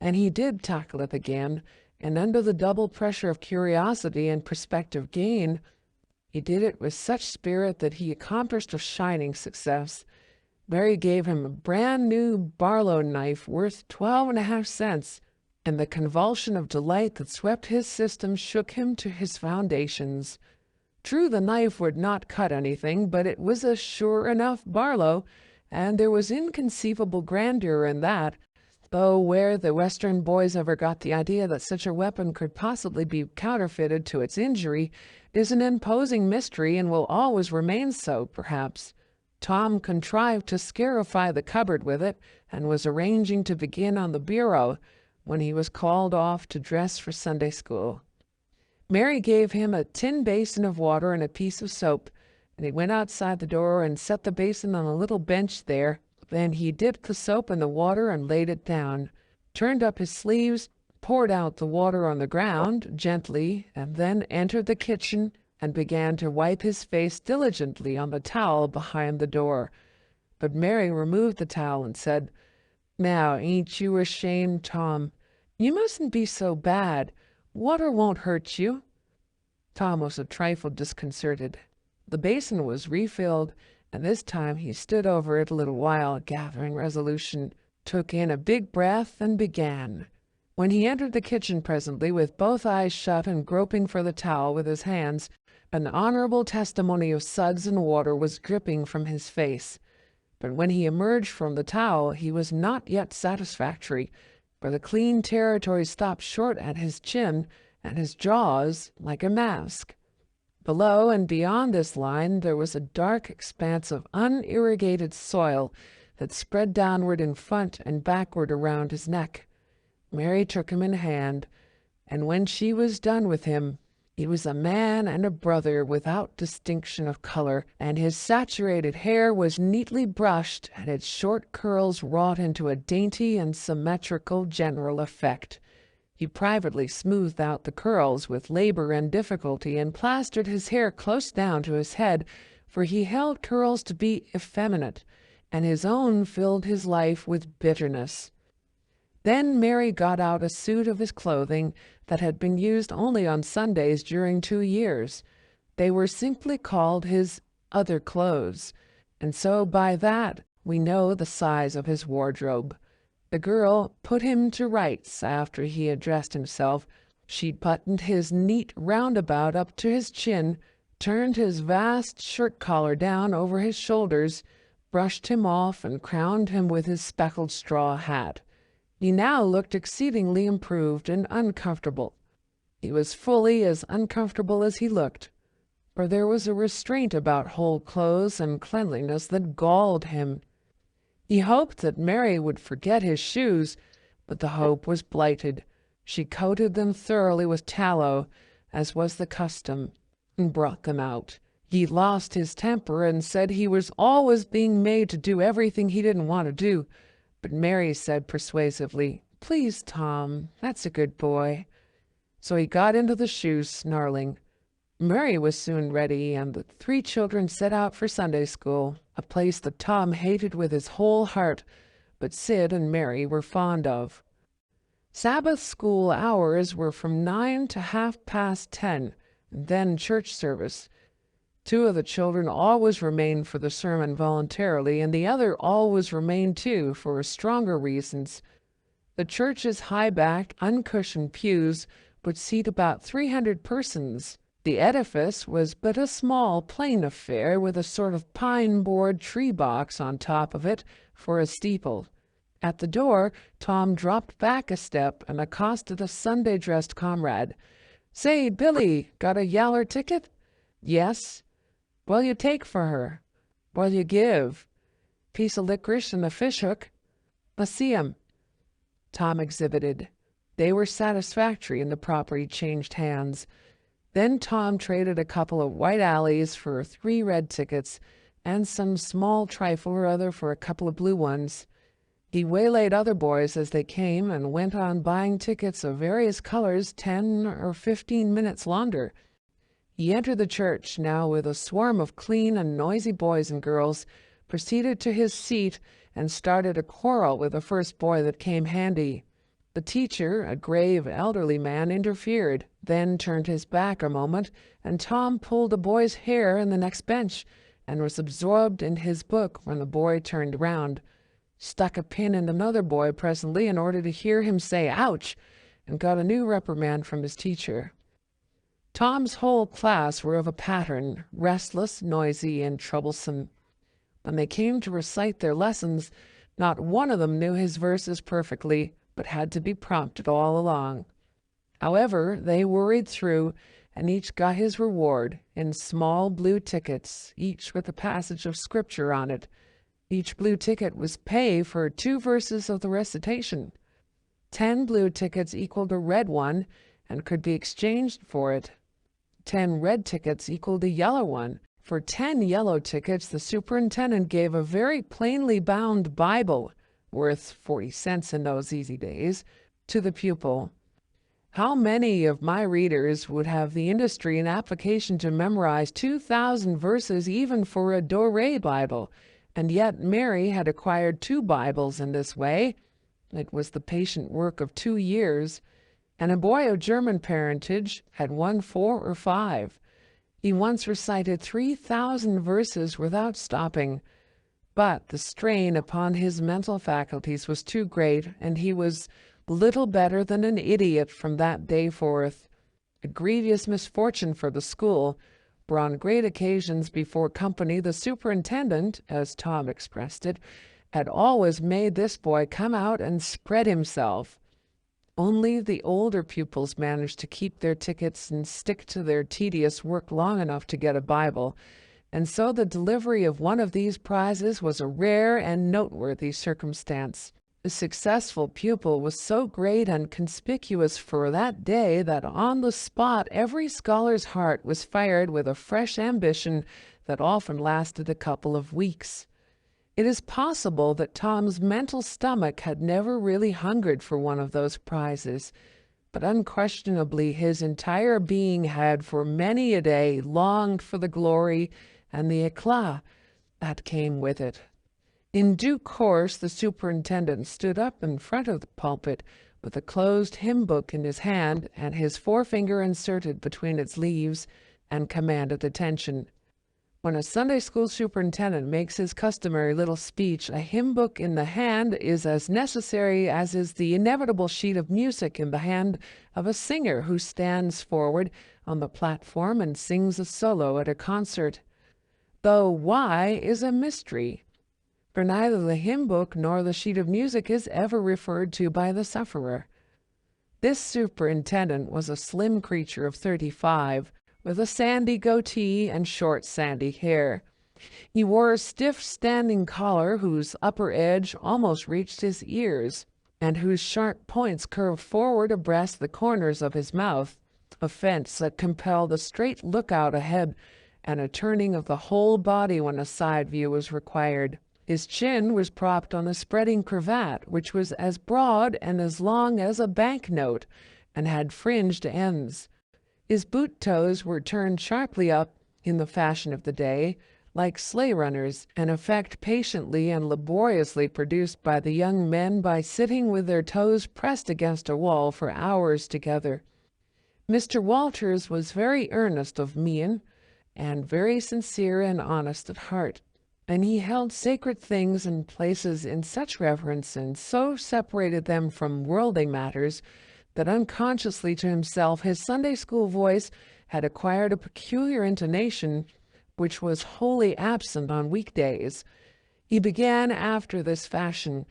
And he did tackle it again, and under the double pressure of curiosity and prospective gain, he did it with such spirit that he accomplished a shining success. Mary gave him a brand-new Barlow knife worth 12.5 cents, and the convulsion of delight that swept his system shook him to his foundations. True, the knife would not cut anything, but it was a sure enough Barlow, and there was inconceivable grandeur in that, though where the Western boys ever got the idea that such a weapon could possibly be counterfeited to its injury is an imposing mystery and will always remain so, perhaps. Tom contrived to scarify the cupboard with it, and was arranging to begin on the bureau, when he was called off to dress for Sunday school. Mary gave him a tin basin of water and a piece of soap, and he went outside the door and set the basin on a little bench there. Then he dipped the soap in the water and laid it down, turned up his sleeves, poured out the water on the ground gently, and then entered the kitchen and began to wipe his face diligently on the towel behind the door. But Mary removed the towel and said, "Now, ain't you ashamed, Tom? You mustn't be so bad. Water won't hurt you." Tom was a trifle disconcerted. The basin was refilled, and this time he stood over it a little while, gathering resolution, took in a big breath, and began. When he entered the kitchen presently, with both eyes shut and groping for the towel with his hands, an honorable testimony of suds and water was dripping from his face. But when he emerged from the towel, he was not yet satisfactory, for the clean territory stopped short at his chin, and his jaws like a mask. Below and beyond this line there was a dark expanse of unirrigated soil that spread downward in front and backward around his neck. Mary took him in hand, and when she was done with him, he was a man and a brother without distinction of color, and his saturated hair was neatly brushed and its short curls wrought into a dainty and symmetrical general effect. He privately smoothed out the curls with labor and difficulty, and plastered his hair close down to his head, for he held curls to be effeminate, and his own filled his life with bitterness. Then Mary got out a suit of his clothing that had been used only on Sundays during 2 years. They were simply called his other clothes, and so by that we know the size of his wardrobe. The girl put him to rights after he had dressed himself. She buttoned his neat roundabout up to his chin, turned his vast shirt-collar down over his shoulders, brushed him off, and crowned him with his speckled straw hat. He now looked exceedingly improved and uncomfortable. He was fully as uncomfortable as he looked, for there was a restraint about whole clothes and cleanliness that galled him. He hoped that Mary would forget his shoes, but the hope was blighted. She coated them thoroughly with tallow, as was the custom, and brought them out. He lost his temper and said he was always being made to do everything he didn't want to do. But Mary said persuasively, "Please, Tom, that's a good boy." So he got into the shoes, snarling. Mary was soon ready, and the 3 children set out for Sunday school, a place that Tom hated with his whole heart, but Sid and Mary were fond of. Sabbath school hours were from 9 to 10:30, and then church service. Two of the children always remained for the sermon voluntarily, and the other always remained too for stronger reasons. The church's high-backed, uncushioned pews would seat about 300 persons. The edifice was but a small, plain affair with a sort of pine-board tree box on top of it for a steeple. At the door, Tom dropped back a step and accosted a Sunday-dressed comrade. "Say, Billy, got a yaller ticket?" "Yes." "What'll you take for her?" "What'll you give?" "Piece of licorice and a fishhook." "Let's see 'em." Tom exhibited. They were satisfactory, and the property changed hands. Then Tom traded a couple of white alleys for 3 red tickets, and some small trifle or other for a couple of blue ones. He waylaid other boys as they came, and went on buying tickets of various colors 10 or 15 minutes longer. He entered the church now with a swarm of clean and noisy boys and girls, proceeded to his seat, and started a quarrel with the first boy that came handy. The teacher, a grave, elderly man, interfered, then turned his back a moment, and Tom pulled a boy's hair in the next bench, and was absorbed in his book when the boy turned round, stuck a pin in another boy presently in order to hear him say "ouch," and got a new reprimand from his teacher. Tom's whole class were of a pattern, restless, noisy, and troublesome. When they came to recite their lessons, not one of them knew his verses perfectly, but had to be prompted all along. However, they worried through, and each got his reward in small blue tickets, each with a passage of scripture on it. Each blue ticket was pay for 2 verses of the recitation. 10 blue tickets equaled a red one, and could be exchanged for it. 10 red tickets equaled a yellow one. For 10 yellow tickets, the superintendent gave a very plainly bound Bible, worth 40 cents in those easy days, to the pupil. How many of my readers would have the industry and application to memorize 2,000 verses even for a Doré Bible? And yet Mary had acquired 2 Bibles in this way. It was the patient work of 2 years. And a boy of German parentage had won 4 or 5. He once recited 3,000 verses without stopping. But the strain upon his mental faculties was too great, and he was little better than an idiot from that day forth. A grievous misfortune for the school, for on great occasions before company the superintendent, as Tom expressed it, had always made this boy come out and spread himself. Only the older pupils managed to keep their tickets and stick to their tedious work long enough to get a Bible, and so the delivery of one of these prizes was a rare and noteworthy circumstance. The successful pupil was so great and conspicuous for that day that on the spot every scholar's heart was fired with a fresh ambition that often lasted a couple of weeks. It is possible that Tom's mental stomach had never really hungered for one of those prizes, but unquestionably his entire being had for many a day longed for the glory and the éclat that came with it. In due course the superintendent stood up in front of the pulpit with a closed hymn book in his hand and his forefinger inserted between its leaves, and commanded attention. When a Sunday school superintendent makes his customary little speech, a hymn book in the hand is as necessary as is the inevitable sheet of music in the hand of a singer who stands forward on the platform and sings a solo at a concert. Though why is a mystery, for neither the hymn book nor the sheet of music is ever referred to by the sufferer. This superintendent was a slim creature of 35, with a sandy goatee and short sandy hair. He wore a stiff standing collar whose upper edge almost reached his ears, and whose sharp points curved forward abreast the corners of his mouth, a fence that compelled a straight look out ahead and a turning of the whole body when a side view was required. His chin was propped on a spreading cravat, which was as broad and as long as a banknote, and had fringed ends. His boot toes were turned sharply up in the fashion of the day, like sleigh runners, an effect patiently and laboriously produced by the young men by sitting with their toes pressed against a wall for hours together. Mr. Walters was very earnest of mien, and very sincere and honest at heart. And he held sacred things and places in such reverence and so separated them from worldly matters that unconsciously to himself his Sunday school voice had acquired a peculiar intonation which was wholly absent on weekdays. He began after this fashion: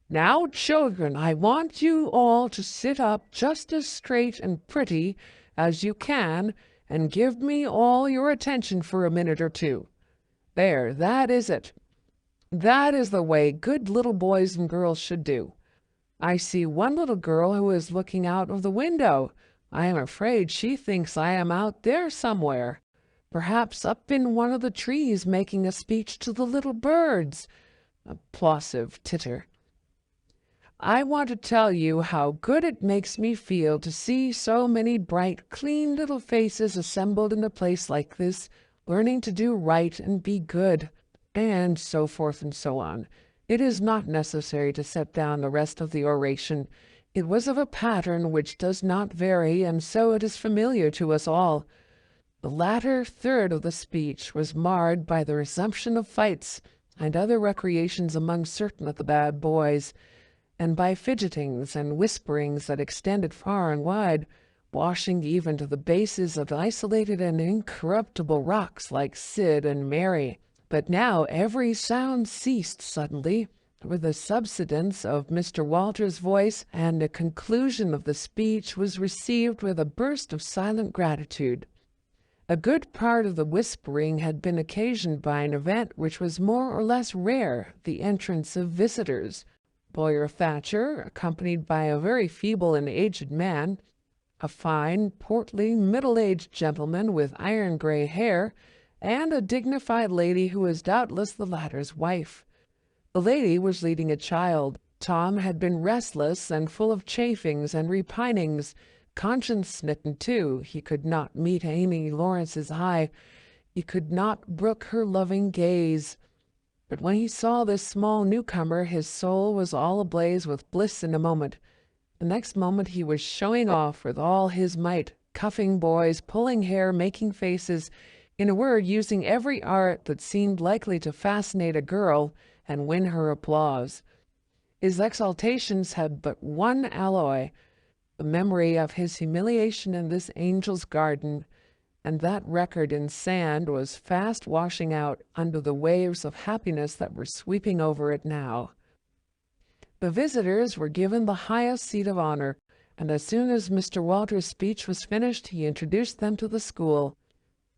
"Now, children, I want you all to sit up just as straight and pretty as you can and give me all your attention for a minute or two. There, that is it. That is the way good little boys and girls should do. I see one little girl who is looking out of the window. I am afraid she thinks I am out there somewhere, perhaps up in one of the trees making a speech to the little birds." Applausive titter. "I want to tell you how good it makes me feel to see so many bright, clean little faces assembled in a place like this, learning to do right and be good," and so forth and so on. It is not necessary to set down the rest of the oration. It was of a pattern which does not vary, and so it is familiar to us all. The latter third of the speech was marred by the resumption of fights and other recreations among certain of the bad boys, and by fidgetings and whisperings that extended far and wide, washing even to the bases of isolated and incorruptible rocks like Sid and Mary. But now every sound ceased suddenly, with the subsidence of Mr. Walter's voice, and the conclusion of the speech was received with a burst of silent gratitude. A good part of the whispering had been occasioned by an event which was more or less rare, the entrance of visitors. Lawyer Thatcher, accompanied by a very feeble and aged man, a fine, portly, middle-aged gentleman with iron-gray hair, and a dignified lady who was doubtless the latter's wife. The lady was leading a child. Tom had been restless and full of chafings and repinings, conscience-smitten too. He could not meet Amy Lawrence's eye. He could not brook her loving gaze. But when he saw this small newcomer, his soul was all ablaze with bliss in a moment. The next moment he was showing off with all his might, cuffing boys, pulling hair, making faces, in a word, using every art that seemed likely to fascinate a girl and win her applause. His exaltations had but one alloy, the memory of his humiliation in this angel's garden, and that record in sand was fast washing out under the waves of happiness that were sweeping over it now. The visitors were given the highest seat of honor, and as soon as Mr. Walter's speech was finished, he introduced them to the school.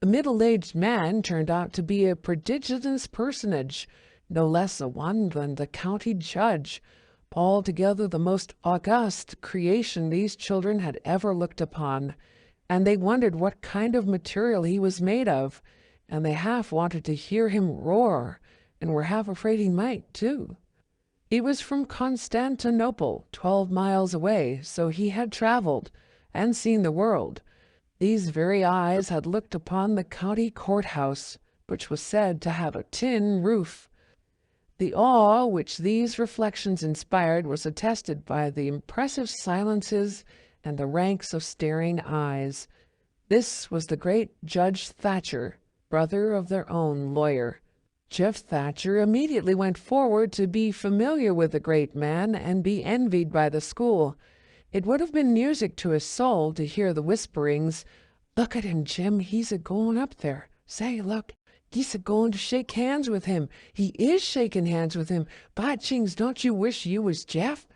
The middle-aged man turned out to be a prodigious personage, no less a one than the county judge, altogether the most august creation these children had ever looked upon, and they wondered what kind of material he was made of, and they half wanted to hear him roar, and were half afraid he might, too. He was from Constantinople, 12 miles away, so he had traveled and seen the world. These very eyes had looked upon the county courthouse, which was said to have a tin roof. The awe which these reflections inspired was attested by the impressive silences and the ranks of staring eyes. This was the great Judge Thatcher, brother of their own lawyer. Jeff Thatcher immediately went forward to be familiar with the great man and be envied by the school. It would have been music to his soul to hear the whisperings. "Look at him, Jim, he's a-going up there. Say, look, he's a-going to shake hands with him. He is shaking hands with him. By jings, don't you wish you was Jeff?"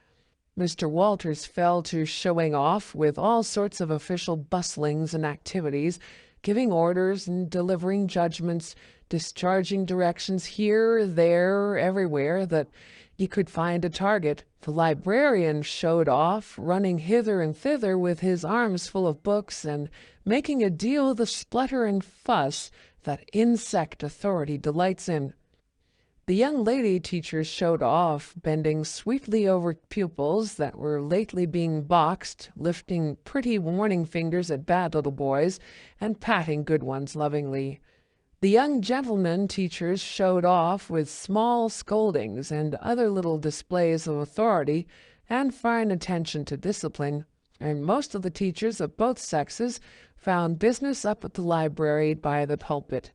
Mr. Walters fell to showing off with all sorts of official bustlings and activities, giving orders and delivering judgments, discharging directions here, there, everywhere that he could find a target. The librarian showed off, running hither and thither with his arms full of books and making a deal of the splutter and fuss that insect authority delights in. The young lady teachers showed off, bending sweetly over pupils that were lately being boxed, lifting pretty warning fingers at bad little boys, and patting good ones lovingly. The young gentlemen teachers showed off with small scoldings and other little displays of authority and fine attention to discipline, and most of the teachers of both sexes found business up at the library by the pulpit,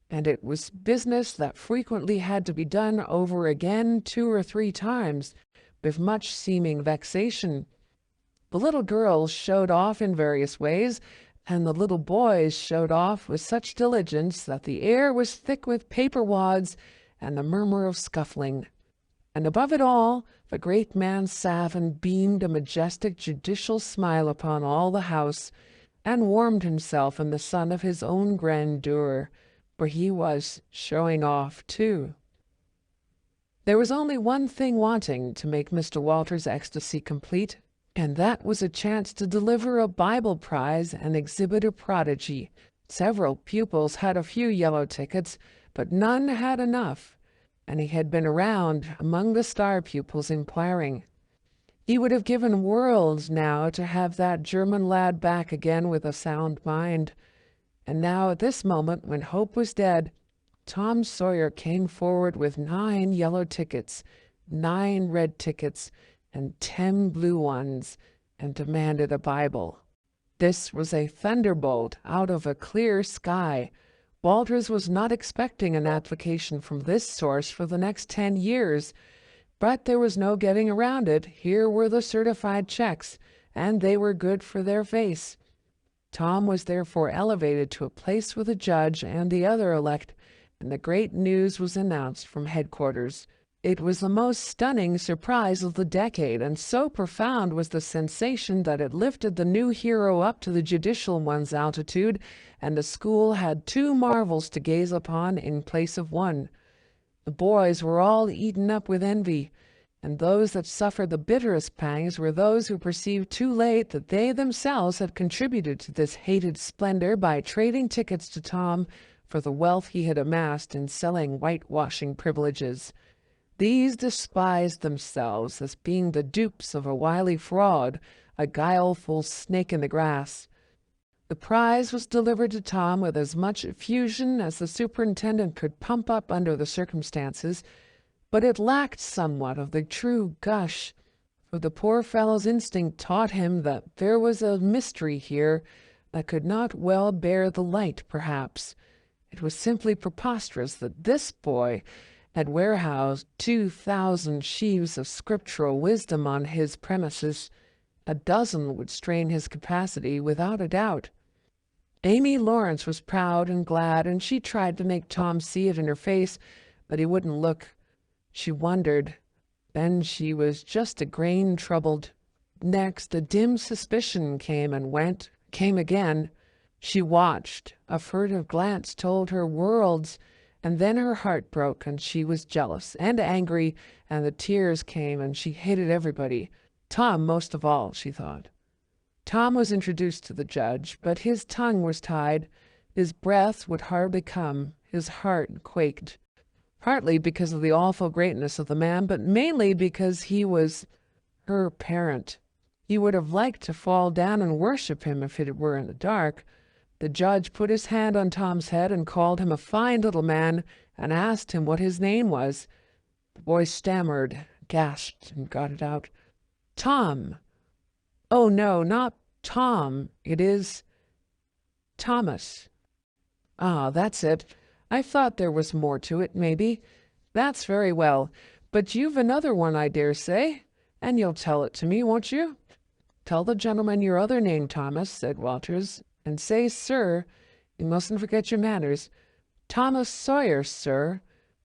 and it was business that frequently had to be done over again 2 or 3 times, with much seeming vexation. The little girls showed off in various ways, and the little boys showed off with such diligence that the air was thick with paper wads and the murmur of scuffling. And above it all, the great man sat and beamed a majestic judicial smile upon all the house, and warmed himself in the sun of his own grandeur, for he was showing off too. There was only one thing wanting to make Mr. Walter's ecstasy complete, and that was a chance to deliver a Bible prize and exhibit a prodigy. Several pupils had a few yellow tickets, but none had enough, and he had been around among the star pupils inquiring. He would have given worlds now to have that German lad back again with a sound mind. And now at this moment, when hope was dead, Tom Sawyer came forward with 9 yellow tickets, 9 red tickets, and 10 blue ones, and demanded a Bible. This was a thunderbolt out of a clear sky. Walters was not expecting an application from this source for the next 10 years, but there was no getting around it. Here were the certified checks, and they were good for their face. Tom was therefore elevated to a place with the judge and the other elect, and the great news was announced from headquarters. It was the most stunning surprise of the decade, and so profound was the sensation that it lifted the new hero up to the judicial one's altitude, and the school had 2 marvels to gaze upon in place of 1. The boys were all eaten up with envy, and those that suffered the bitterest pangs were those who perceived too late that they themselves had contributed to this hated splendor by trading tickets to Tom for the wealth he had amassed in selling whitewashing privileges. These despised themselves as being the dupes of a wily fraud, a guileful snake in the grass. The prize was delivered to Tom with as much effusion as the superintendent could pump up under the circumstances, but it lacked somewhat of the true gush, for the poor fellow's instinct taught him that there was a mystery here that could not well bear the light, perhaps. It was simply preposterous that this boy had warehoused 2,000 sheaves of scriptural wisdom on his premises. A dozen would strain his capacity, without a doubt. Amy Lawrence was proud and glad, and she tried to make Tom see it in her face, but he wouldn't look. She wondered. Then she was just a grain troubled. Next, a dim suspicion came and went, came again. She watched. A furtive glance told her worlds, and then her heart broke, and she was jealous and angry, and the tears came, and she hated everybody. Tom most of all, she thought. Tom was introduced to the judge, but his tongue was tied. His breath would hardly come. His heart quaked, partly because of the awful greatness of the man, but mainly because he was her parent. He would have liked to fall down and worship him if it were in the dark. The judge put his hand on Tom's head and called him a fine little man, and asked him what his name was. The boy stammered, gasped, and got it out. Tom. Oh, no, not Tom. It is Thomas. Ah, that's it. I thought there was more to it, maybe. That's very well. But you've another one, I dare say, and you'll tell it to me, won't you? Tell the gentleman your other name, Thomas, said Walters, and say, sir. You mustn't forget your manners. Thomas Sawyer, sir.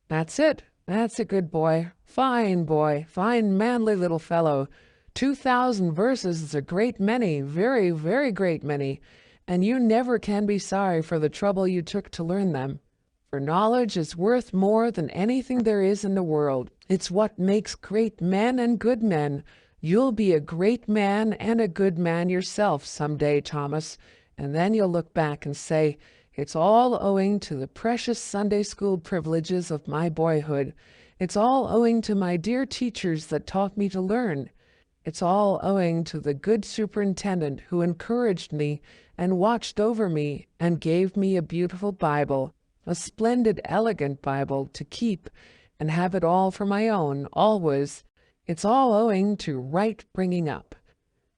That's it. That's a good boy. Fine boy. Fine, manly little fellow. 2,000 verses is a great many, very, very great many, and you never can be sorry for the trouble you took to learn them. For knowledge is worth more than anything there is in the world. It's what makes great men and good men. You'll be a great man and a good man yourself some day, Thomas, and then you'll look back and say, it's all owing to the precious Sunday school privileges of my boyhood. It's all owing to my dear teachers that taught me to learn. It's all owing to the good superintendent who encouraged me and watched over me and gave me a beautiful Bible, a splendid, elegant Bible to keep and have it all for my own, always. It's all owing to right bringing up.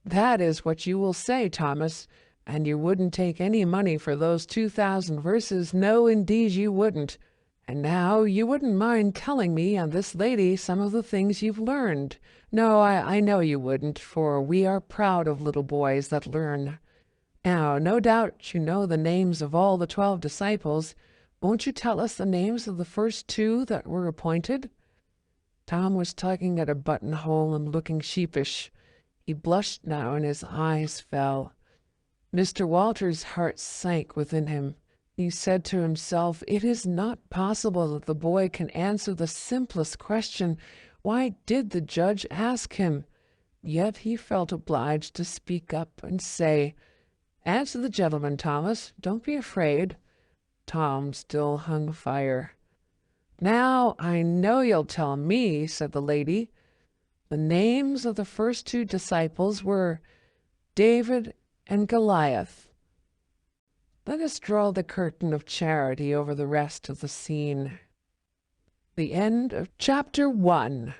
That is what you will say, Thomas, and you wouldn't take any money for those 2,000 verses. No, indeed you wouldn't. And now you wouldn't mind telling me and this lady some of the things you've learned. No, I know you wouldn't, for we are proud of little boys that learn. Now, no doubt you know the names of all the 12 disciples. Won't you tell us the names of the first 2 that were appointed? Tom was tugging at a buttonhole and looking sheepish. He blushed now, and his eyes fell. Mr. Walter's heart sank within him. He said to himself, "It is not possible that the boy can answer the simplest question. Why did the judge ask him?" Yet he felt obliged to speak up and say, "Answer the gentleman, Thomas. Don't be afraid." Tom still hung fire. "Now I know you'll tell me," said the lady. The names of the first 2 disciples were David and Goliath. Let us draw the curtain of charity over the rest of the scene. The end of chapter 1.